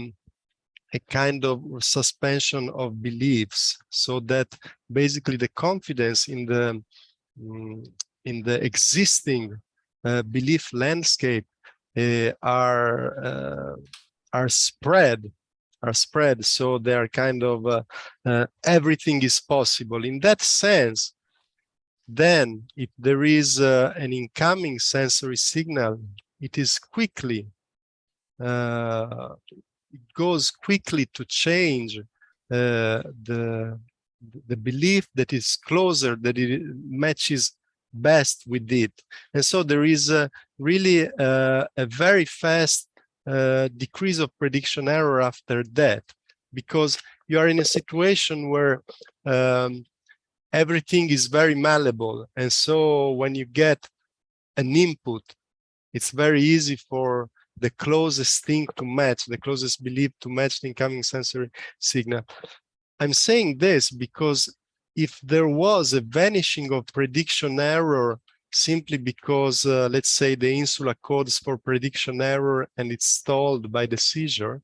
kind of suspension of beliefs, so that basically the confidence in the existing belief landscape are spread, so they are kind of everything is possible. In that sense, then if there is an incoming sensory signal, it is quickly it goes quickly to change the belief that is closer, that it matches best with it. And so there is really a very fast decrease of prediction error after that, because you are in a situation where everything is very malleable. And so when you get an input, it's very easy for the closest thing to match, the closest belief to match the incoming sensory signal. I'm saying this because if there was a vanishing of prediction error simply because, let's say, the insula codes for prediction error and it's stalled by the seizure,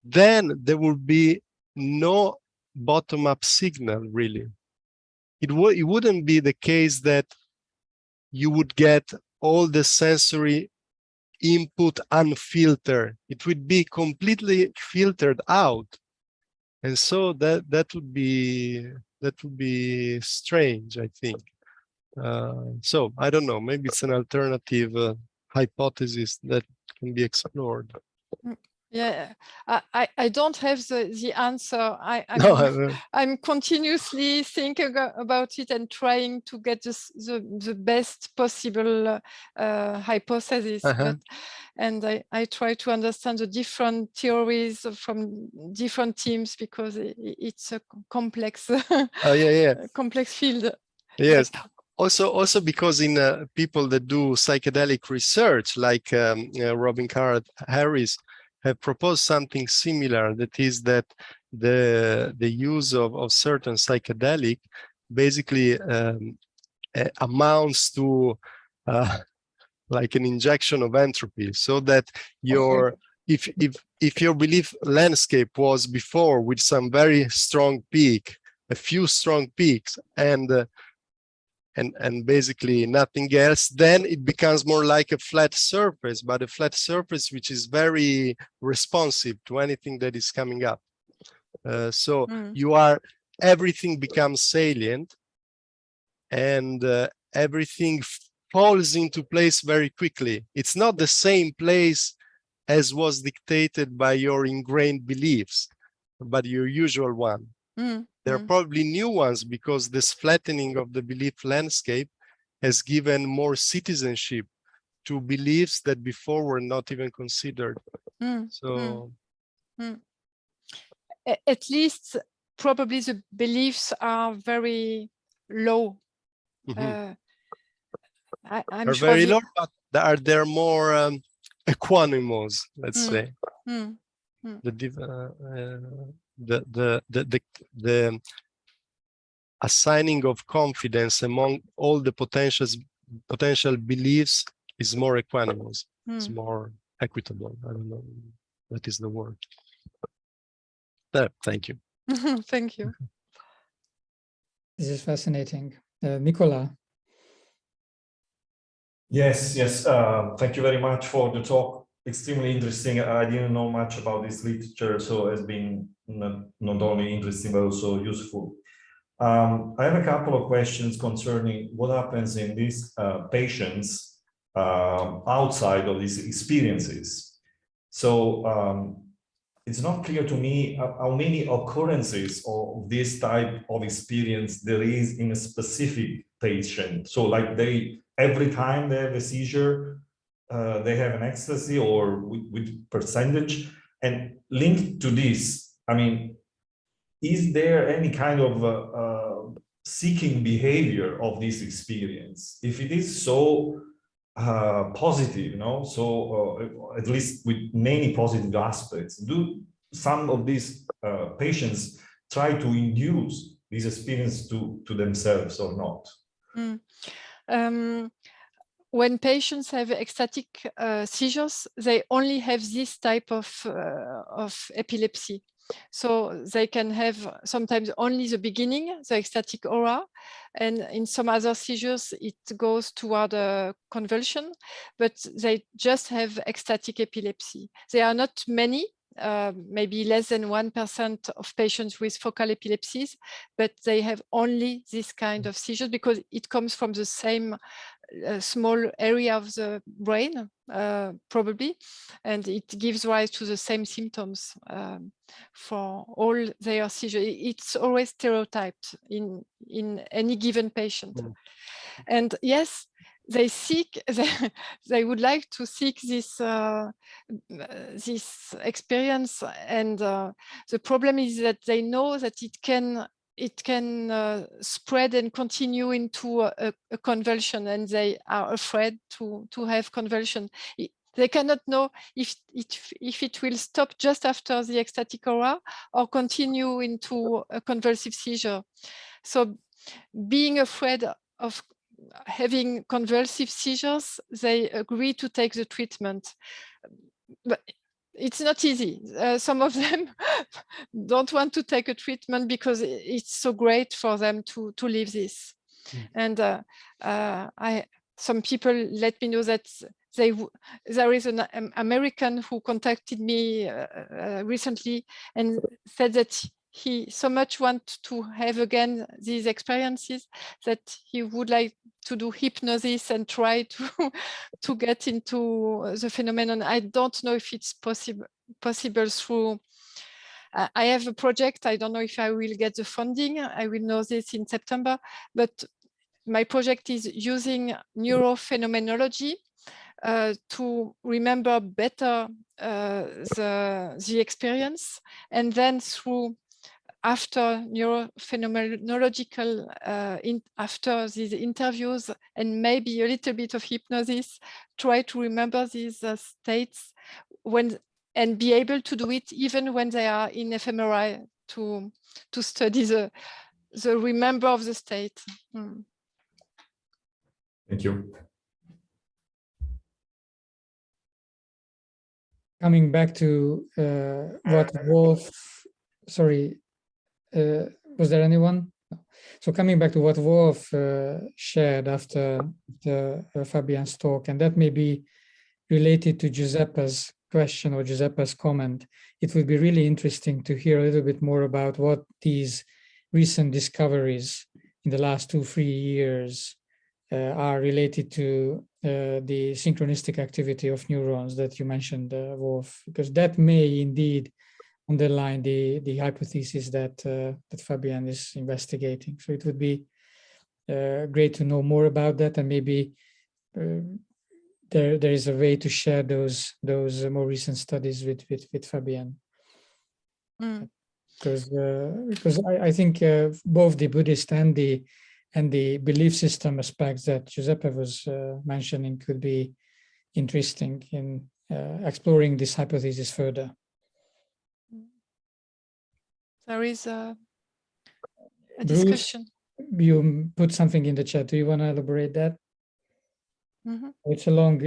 then there would be no bottom-up signal, really. It wouldn't be the case that you would get all the sensory input unfiltered. It would be completely filtered out, and so that would be strange, I think. So I don't know, maybe it's an alternative hypothesis that can be explored. Yeah, I don't have the answer. I'm continuously thinking about it and trying to get the best possible hypothesis. And I try to understand the different theories from different teams because it's a complex, complex field. Yes. Also because in people that do psychedelic research, like Robin Carhart Harris, have proposed something similar. That is that the use of certain psychedelic basically amounts to like an injection of entropy, so that your if your belief landscape was before with some very strong peak, a few strong peaks, and basically nothing else, then it becomes more like a flat surface, but a flat surface which is very responsive to anything that is coming up. So everything becomes salient, and everything falls into place very quickly. It's not the same place as was dictated by your ingrained beliefs, but your usual one. There are probably new ones, because this flattening of the belief landscape has given more citizenship to beliefs that before were not even considered. So at least probably the beliefs are very low. I'm sure very low, but they're more equanimous, let's say. The assigning of confidence among all the potential beliefs is more equanimous. It's more equitable. I don't know what is the word. Thank you. Thank you. This is fascinating. Nicola. Yes. Thank you very much for the talk. Extremely interesting. I didn't know much about this literature, so it's been not only interesting, but also useful. I have a couple of questions concerning what happens in these patients outside of these experiences. So it's not clear to me how many occurrences of this type of experience there is in a specific patient. So like every time they have a seizure, they have an ecstasy, or with percentage. And linked to this, I mean, is there any kind of seeking behavior of this experience? If it is so positive, so at least with many positive aspects, do some of these patients try to induce this experience to themselves or not? When patients have ecstatic seizures, they only have this type of epilepsy. So they can have sometimes only the beginning, the ecstatic aura, and in some other seizures, it goes toward a convulsion, but they just have ecstatic epilepsy. There are not many, maybe less than 1% of patients with focal epilepsies, but they have only this kind of seizures because it comes from the same small area of the brain, probably, and it gives rise to the same symptoms for all their seizures. It's always stereotyped in any given patient. And yes, they seek, they would like to seek this this experience, and the problem is that they know that it can spread and continue into a convulsion, and they are afraid to have convulsion. They cannot know if it will stop just after the ecstatic aura or continue into a convulsive seizure. So being afraid of having convulsive seizures, they agree to take the treatment. But it's not easy. Some of them don't want to take a treatment because it's so great for them to live this. And some people let me know that there is an American who contacted me recently and said that he so much wants to have again these experiences that he would like to do hypnosis and try to get into the phenomenon. I don't know if it's possible through. I have a project. I don't know if I will get the funding. I will know this in September. But my project is using neurophenomenology to remember better the experience, and then through after neurophenomenological, after these interviews and maybe a little bit of hypnosis, try to remember these states and be able to do it even when they are in fMRI, to study the remember of the state. Thank you. Coming back to what Wolf, sorry, was there anyone? No. So coming back to what Wolf shared after Fabienne's talk, and that may be related to Giuseppe's question or Giuseppe's comment, it would be really interesting to hear a little bit more about what these recent discoveries in the last 2-3 years are related to the synchronistic activity of neurons that you mentioned, Wolf, because that may indeed underline the hypothesis that that Fabienne is investigating. So it would be great to know more about that, and maybe there is a way to share those more recent studies with Fabienne. Mm. Because I think both the Buddhist and the belief system aspects that Giuseppe was mentioning could be interesting in exploring this hypothesis further. There is a Bruce, discussion. you put something in the chat. Do you want to elaborate that? Mm-hmm. It's a long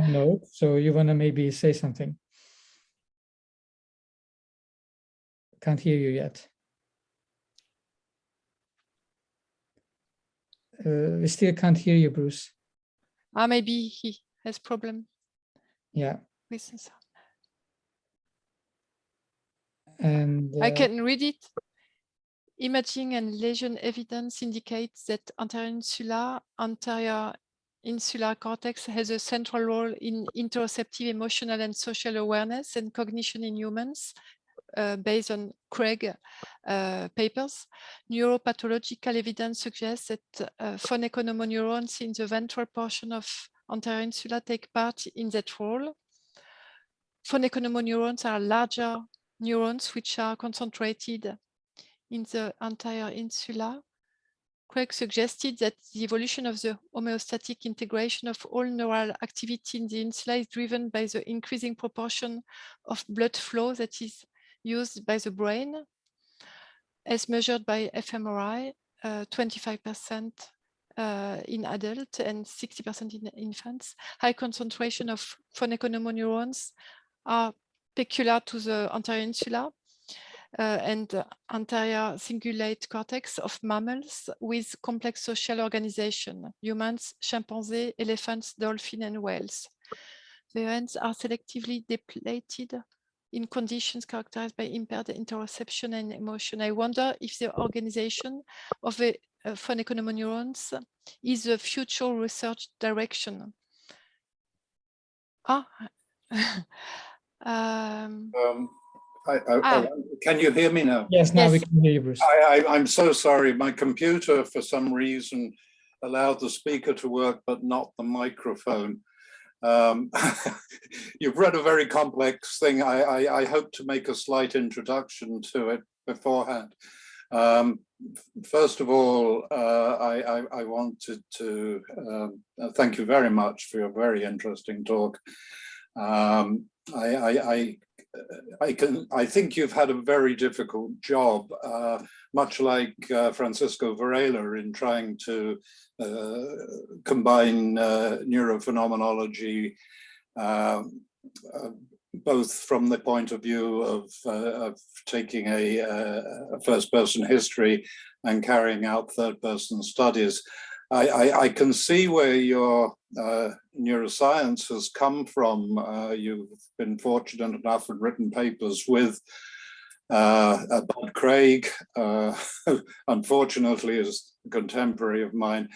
note. So you want to maybe say something? Can't hear you yet. We still can't hear you, Bruce. Maybe he has problem Yeah. with this. And I can read it. Imaging and lesion evidence indicates that anterior insular cortex has a central role in interoceptive, emotional, and social awareness and cognition in humans, based on Craig papers. Neuropathological evidence suggests that phoneconomoneurons in the ventral portion of anterior insula take part in that role. Phoneconomoneurons are larger neurons which are concentrated in the anterior insula. Craig suggested that the evolution of the homeostatic integration of all neural activity in the insula is driven by the increasing proportion of blood flow that is used by the brain, as measured by fMRI, 25% in adults and 60% in infants. High concentration of phoneconomoneurons are peculiar to the anterior insula and anterior cingulate cortex of mammals with complex social organization, humans, chimpanzees, elephants, dolphins, and whales. The ends are selectively depleted in conditions characterized by impaired interoception and emotion. I wonder if the organization of the phoneconomoneurons is a future research direction. Can you hear me now? yes, now yes. we can hear you, Bruce. I'm so sorry. My computer, for some reason, allowed the speaker to work, but not the microphone. You've read a very complex thing. I hope to make a slight introduction to it beforehand. First of all, I wanted to thank you very much for your very interesting talk. I think you've had a very difficult job, much like Francisco Varela, in trying to combine neurophenomenology, both from the point of view of taking a first-person history and carrying out third-person studies. I can see where your neuroscience has come from. You've been fortunate enough and written papers with Bud Craig, who unfortunately is a contemporary of mine,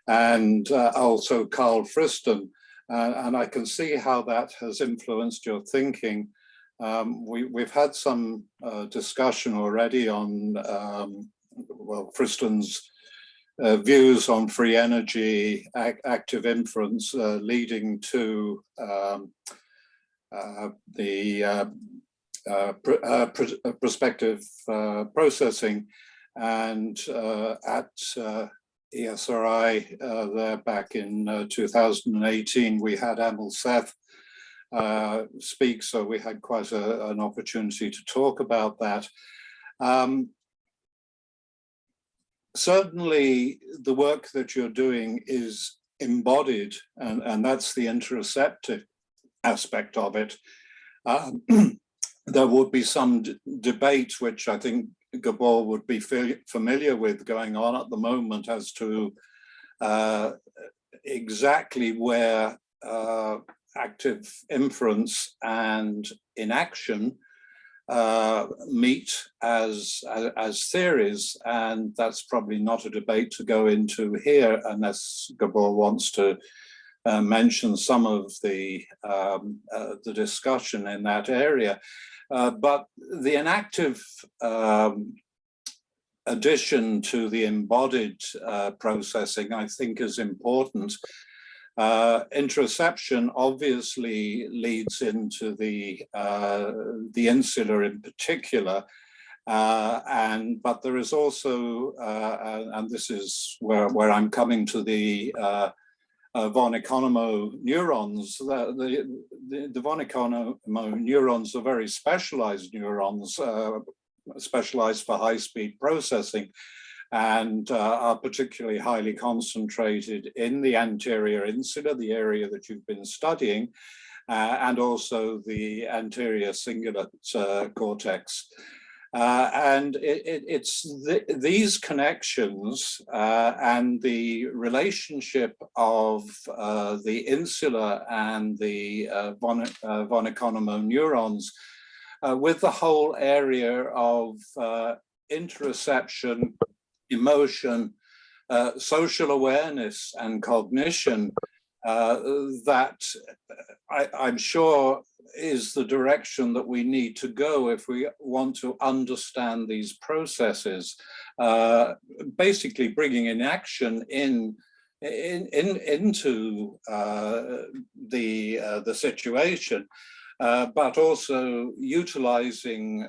and also Carl Friston. And I can see how that has influenced your thinking. We've had some discussion already on, well, Friston's views on free energy, active inference, leading to the prospective processing. And at ESRI there back in 2018, we had Amel Seth speak, so we had quite an opportunity to talk about that. certainly the work that you're doing is embodied, and that's the interoceptive aspect of it. There would be some debate, which I think Gabor would be familiar with, going on at the moment as to exactly where active inference and inaction meet as theories, and that's probably not a debate to go into here unless Gabor wants to mention some of the discussion in that area. But the inactive addition to the embodied processing, I think, is important. Interoception obviously leads into the insular in particular, but there is also, and this is where I'm coming to the von Economo neurons. The von Economo neurons are very specialized neurons, specialized for high-speed processing, and are particularly highly concentrated in the anterior insula, the area that you've been studying, and also the anterior cingulate cortex. And it's these connections and the relationship of the insula and the von Economo neurons with the whole area of interoception, emotion, social awareness and cognition that I'm sure is the direction that we need to go if we want to understand these processes, basically bringing in action into the situation. But also utilizing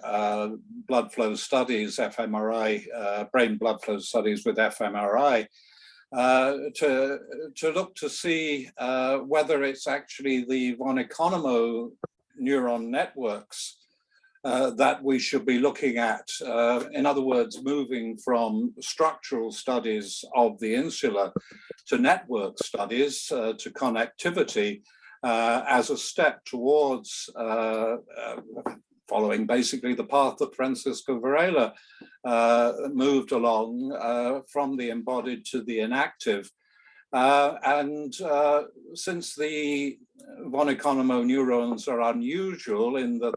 blood flow studies, fMRI, brain blood flow studies with fMRI, to look to see whether it's actually the von Economo neuron networks that we should be looking at. In other words, moving from structural studies of the insula to network studies, to connectivity, as a step towards following basically the path that Francisco Varela moved along from the embodied to the inactive. And since the von Economo neurons are unusual in that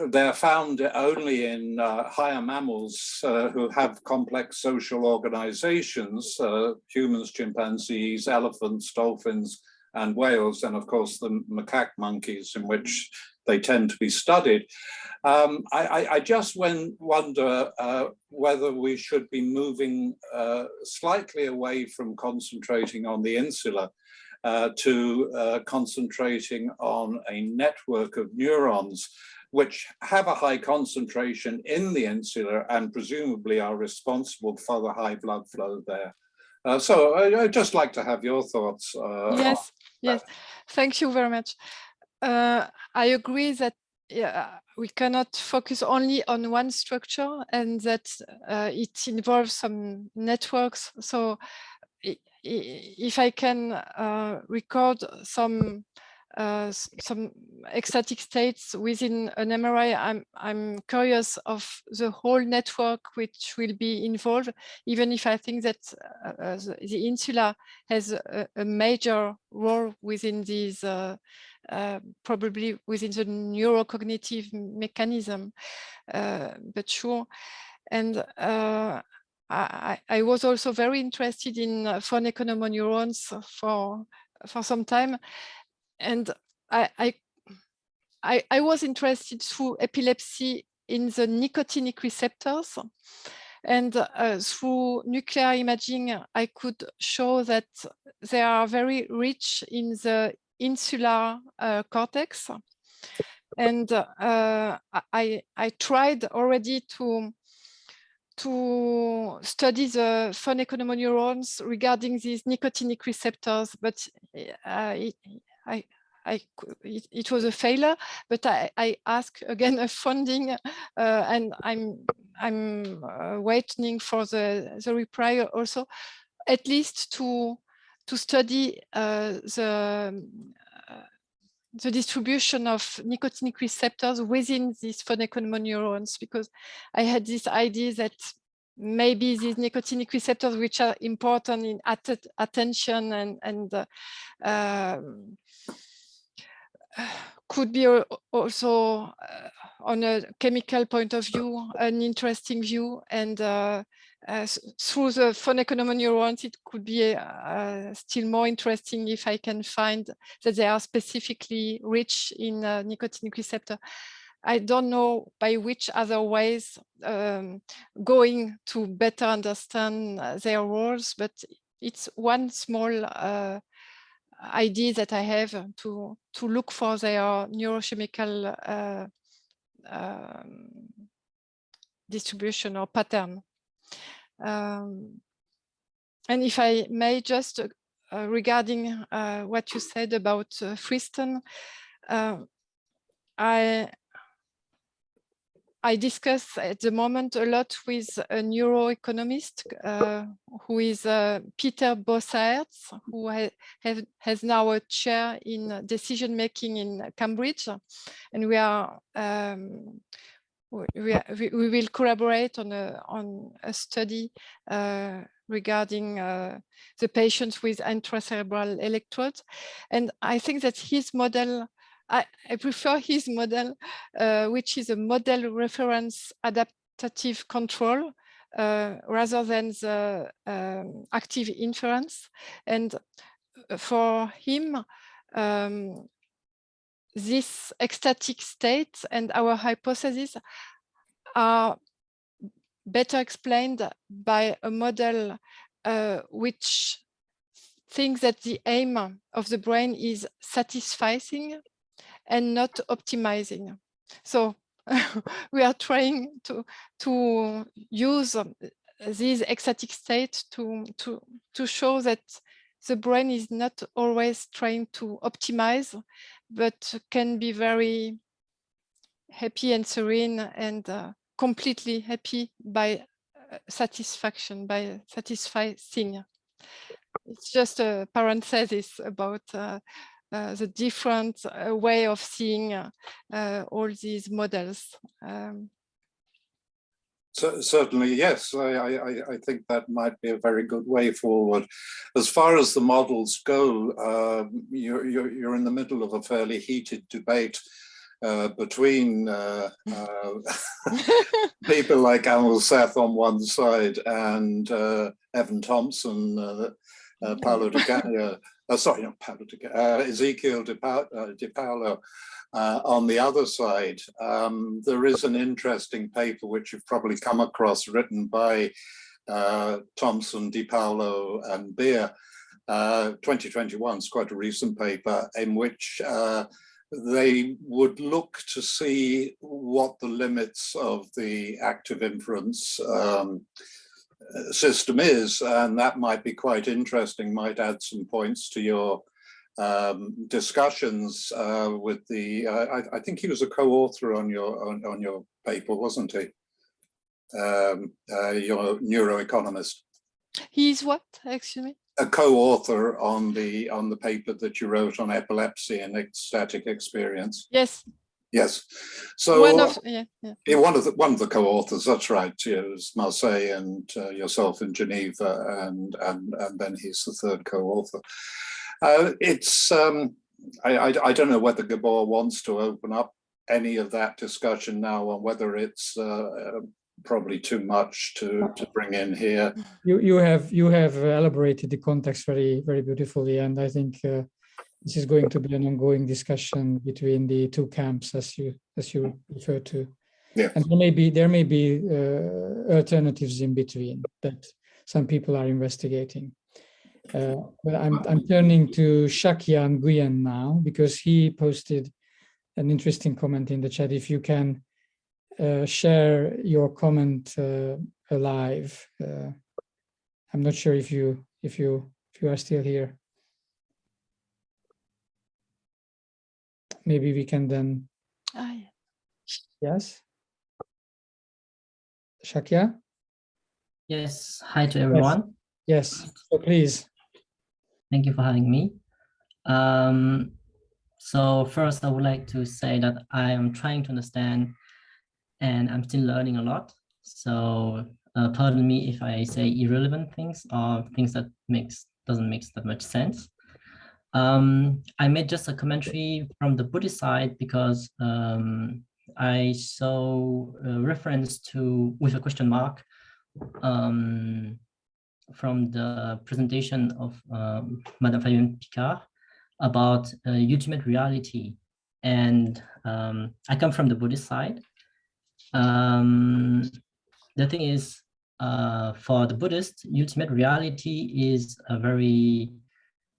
they're found only in higher mammals who have complex social organizations, humans, chimpanzees, elephants, dolphins, and whales, and of course the macaque monkeys in which they tend to be studied. I just wonder whether we should be moving slightly away from concentrating on the insula to concentrating on a network of neurons which have a high concentration in the insula and presumably are responsible for the high blood flow there. So I'd just like to have your thoughts. Yes, thank you very much. I agree that we cannot focus only on one structure and that it involves some networks. So if I can record some ecstatic states within an MRI, I'm curious of the whole network which will be involved, even if I think that the insula has a major role within these, probably within the neurocognitive mechanism, but sure. And I was also very interested in von Economo neurons for some time. And I was interested through epilepsy in the nicotinic receptors, and through nuclear imaging, I could show that they are very rich in the insular cortex. And I tried already to study the von Economo neurons regarding these nicotinic receptors, but it was a failure, but I asked again a funding, and I'm waiting for the reply also, at least to study the distribution of nicotinic receptors within these phoneconomon neurons, because I had this idea that maybe these nicotinic receptors, which are important in attention and could be also on a chemical point of view, an interesting view, and through the phoneconomon neurons, it could be still more interesting if I can find that they are specifically rich in nicotinic receptor. I don't know by which other ways going to better understand their roles, but it's one small idea that I have to look for their neurochemical distribution or pattern. And if I may just regarding what you said about Friston, I discuss at the moment a lot with a neuroeconomist who is Peter Bossaerts, who has now a chair in decision making in Cambridge, and we will collaborate on a study regarding the patients with intracerebral electrodes, and I think that his model. I prefer his model, which is a model reference adaptative control rather than the active inference. And for him, this ecstatic state and our hypothesis are better explained by a model which thinks that the aim of the brain is satisfying and not optimizing. So we are trying to use these ecstatic states to show that the brain is not always trying to optimize, but can be very happy and serene and completely happy by satisfaction, by satisfying. It's just a parenthesis about the different way of seeing all these models. So, certainly, yes, I think that might be a very good way forward. As far as the models go, you're in the middle of a fairly heated debate between people like Amal Seth on one side and Evan Thompson, Paolo Di Canio, sorry, not Paolo Di Canio, Ezekiel Di Paolo on the other side. There is an interesting paper which you've probably come across, written by Thompson, Di Paolo and Beer, 2021, it's quite a recent paper, in which they would look to see what the limits of the active inference system is, and that might be quite interesting, might add some points to your discussions with the, I think he was a co-author on your paper, wasn't he? Your neuroeconomist. He's what, excuse me? A co-author on the paper that you wrote on epilepsy and ecstatic experience. Yes. Yes. So one of the co-authors. That's right. It was Marseille and yourself in Geneva, and then he's the third co-author. It's I don't know whether Gabor wants to open up any of that discussion now, on whether it's probably too much to bring in here. You have elaborated the context very beautifully, and I think this is going to be an ongoing discussion between the two camps, as you refer to. Yeah. And there may be alternatives in between that some people are investigating. But I'm turning to Shakya Nguyen now, because he posted an interesting comment in the chat. If you can share your comment live. I'm not sure if you are still here. Maybe we can then. Ah, yeah. Yes. Shakya? Yes, hi to everyone. Yes, so please. Thank you for having me. So first, I would like to say that I am trying to understand and I'm still learning a lot. So pardon me if I say irrelevant things or things that doesn't make that much sense. I made just a commentary from the Buddhist side because I saw a reference to, with a question mark, from the presentation of Madame Fabienne Picard about ultimate reality. And I come from the Buddhist side. The thing is, for the Buddhist, ultimate reality is a very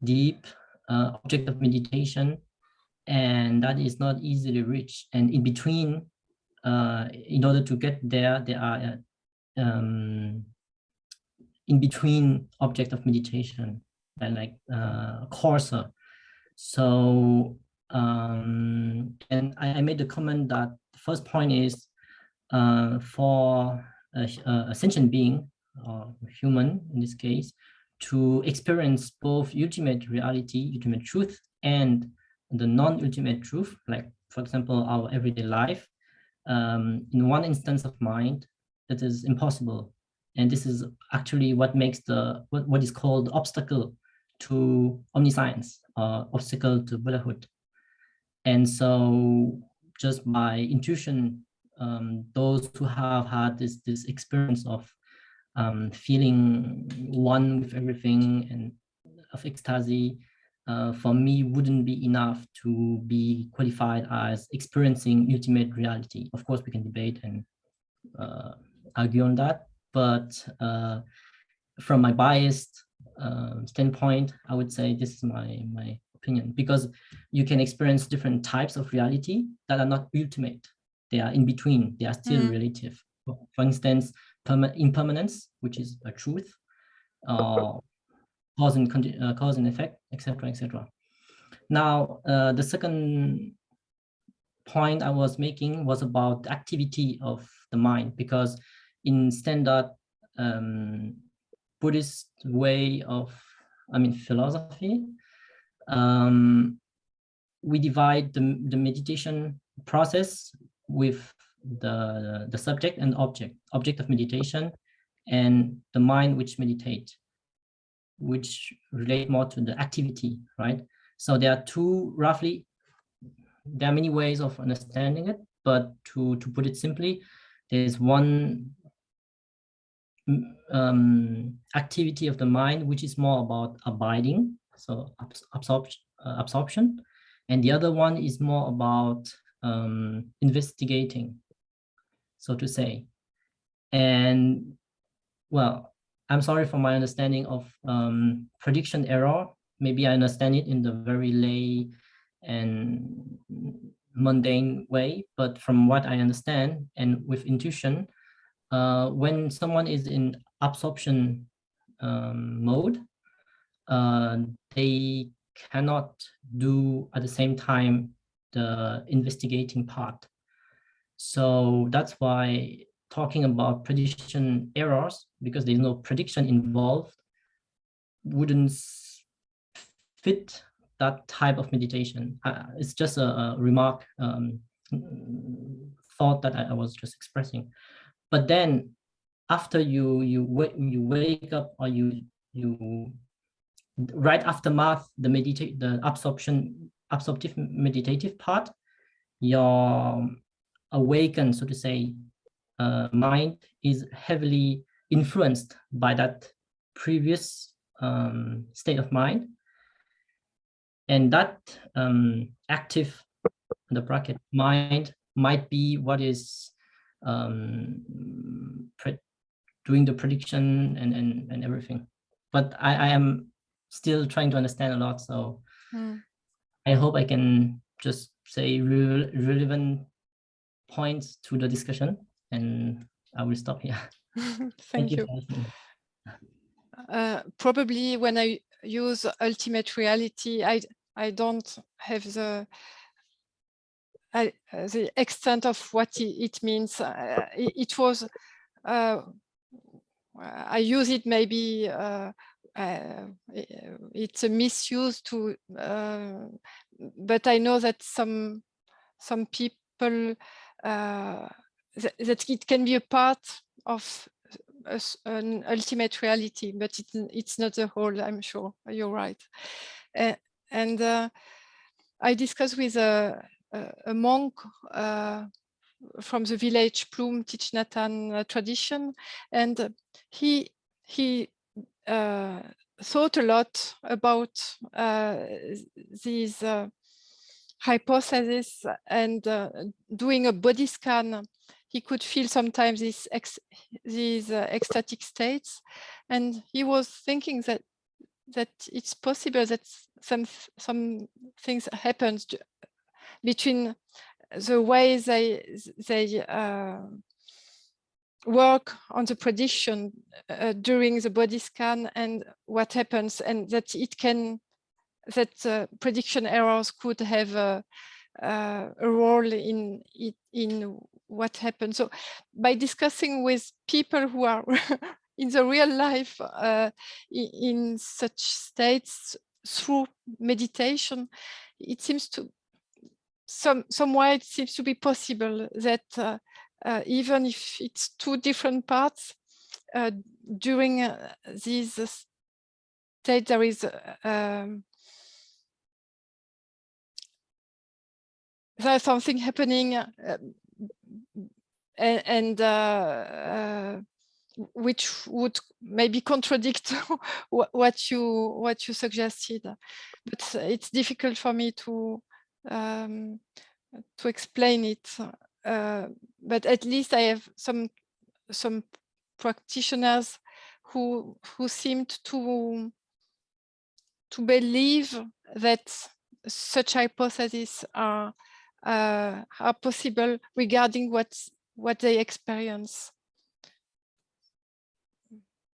deep object of meditation, and that is not easily reached. And in between, in order to get there, there are in between object of meditation, like coarser. So, and I made the comment that the first point is for a sentient being, or human in this case, to experience both ultimate reality, ultimate truth, and the non-ultimate truth, like, for example, our everyday life, in one instance of mind, that is impossible. And this is actually what makes what is called obstacle to omniscience, obstacle to Buddhahood. And so just by intuition, those who have had this experience of feeling one with everything and of ecstasy, for me wouldn't be enough to be qualified as experiencing ultimate reality. Of course, we can debate and argue on that, but from my biased standpoint, I would say this is my opinion, because you can experience different types of reality that are not ultimate. They are in between. They are still relative. For instance, impermanence, which is a truth, cause and effect, etc., etc. Now, the second point I was making was about the activity of the mind, because in standard Buddhist way of, philosophy, we divide the meditation process with the subject and object of meditation, and the mind which meditate, which relate more to the activity, right? So there are there are many ways of understanding it, but to put it simply, there's one activity of the mind which is more about abiding, so absorption, and the other one is more about investigating, so to say. And well, I'm sorry for my understanding of prediction error. Maybe I understand it in the very lay and mundane way, but from what I understand and with intuition, when someone is in absorption mode, they cannot do at the same time the investigating part. So that's why talking about prediction errors, because there's no prediction involved, wouldn't fit that type of meditation. It's just a remark, thought that I was just expressing. But then after you wake up, or you right aftermath, the absorptive meditative part, your awakened, so to say, mind is heavily influenced by that previous state of mind, and that active, the bracket, mind might be what is doing the prediction and everything. But I am still trying to understand a lot, so I hope I can just say relevant points to the discussion, and I will stop here. Thank you. Probably when I use ultimate reality, I don't have the extent of what it means. It was I use it maybe it's a misuse to, but I know that some people that it can be a part of an ultimate reality, but it's not the whole. I'm sure you're right. And I discussed with a monk from the village Plum Thich Nhat Hanh tradition, and he thought a lot about these hypotheses, and doing a body scan, he could feel sometimes these ecstatic states, and he was thinking that it's possible that some things happens between the way they work on the prediction during the body scan and what happens, and that prediction errors could have a role in what happens. So by discussing with people who are in the real life in such states through meditation, it seems to somewhere it seems to be possible that even if it's two different parts, during these states there is there's something happening, and which would maybe contradict what you suggested, but it's difficult for me to explain it. But at least I have some practitioners who seemed to believe that such hypotheses are possible regarding what they experience.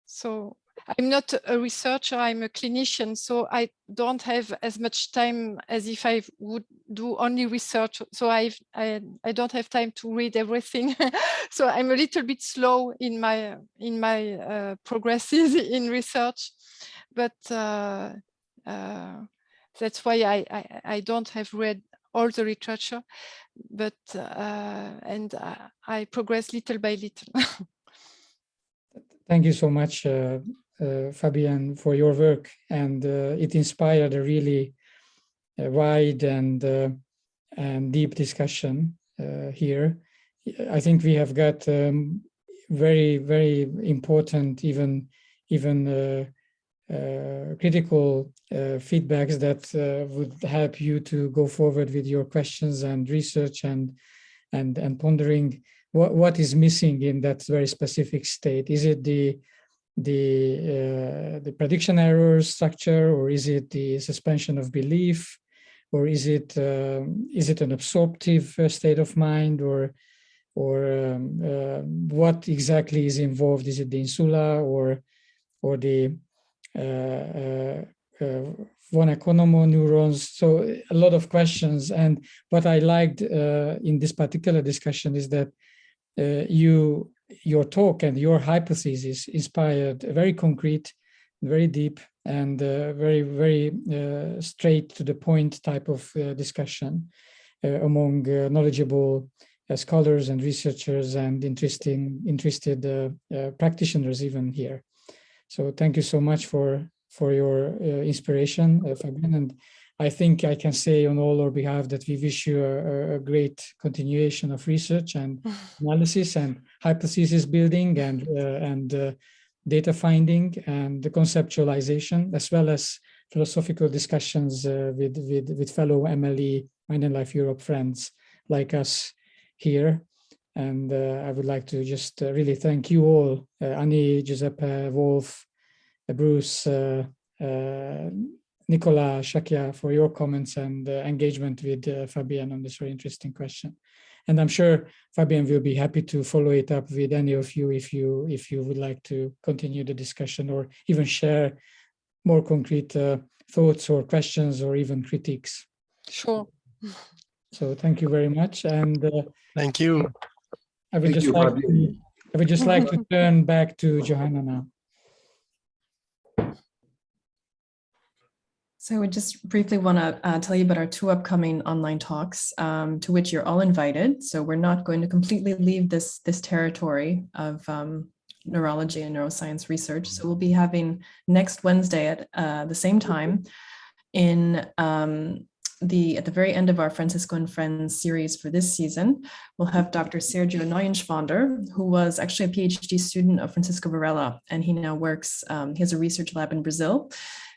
So I'm not a researcher, I'm a clinician, so I don't have as much time as if I would do only research. So I don't have time to read everything. So I'm a little bit slow in my progresses in research, but that's why I don't have read all the literature, but and I progress little by little. Thank you so much, Fabienne, for your work, and it inspired a really wide and deep discussion here. I think we have got very, very important, even critical feedbacks that would help you to go forward with your questions and research and pondering what is missing in that very specific state. Is it the prediction error structure, or is it the suspension of belief, or is it an absorptive state of mind, or what exactly is involved? Is it the insula or the von Economo neurons? So a lot of questions. And what I liked in this particular discussion is that your talk and your hypothesis inspired a very concrete, very deep, and very, very straight to the point type of discussion among knowledgeable scholars and researchers and interested practitioners even here. So thank you so much for your inspiration, Fabienne. And I think I can say on all our behalf that we wish you a great continuation of research and analysis and hypothesis building and data finding and the conceptualization, as well as philosophical discussions with fellow MLE Mind and Life Europe friends like us here. And I would like to just really thank you all, Annie, Giuseppe, Wolf, Bruce, Nicola, Shakya, for your comments and engagement with Fabienne on this very interesting question. And I'm sure Fabienne will be happy to follow it up with any of you if you would like to continue the discussion or even share more concrete thoughts or questions or even critiques. Sure. So thank you very much. And thank you. I would just like to I would just like to turn back to Johanna now. So I just briefly want to tell you about our 2 upcoming online talks, to which you're all invited. So we're not going to completely leave this territory of neurology and neuroscience research. So we'll be having next Wednesday at the same time in at the very end of our Francisco and Friends series for this season. We'll have Dr. Sergio Neuenschwander, who was actually a PhD student of Francisco Varela, and he now works, he has a research lab in Brazil.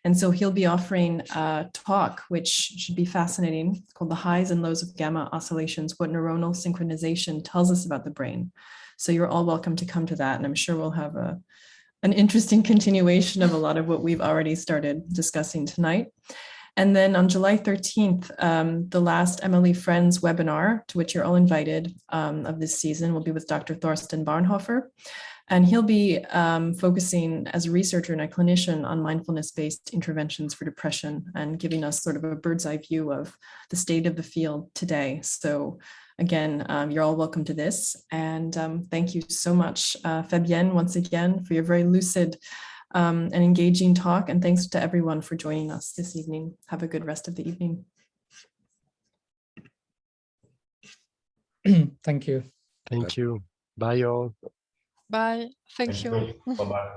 And so he'll be offering a talk, which should be fascinating, called The Highs and Lows of Gamma Oscillations, What Neuronal Synchronization Tells Us About the Brain. So you're all welcome to come to that. And I'm sure we'll have an interesting continuation of a lot of what we've already started discussing tonight. And then on July 13th, the last MLE Friends webinar, to which you're all invited, of this season, will be with Dr. Thorsten Barnhofer. And he'll be focusing as a researcher and a clinician on mindfulness-based interventions for depression and giving us sort of a bird's eye view of the state of the field today. So again, you're all welcome to this. And thank you so much, Fabienne, once again, for your very lucid and engaging talk. And thanks to everyone for joining us this evening. Have a good rest of the evening. Thank you. Thank you. Bye all. Bye. Thank you. Bye-bye.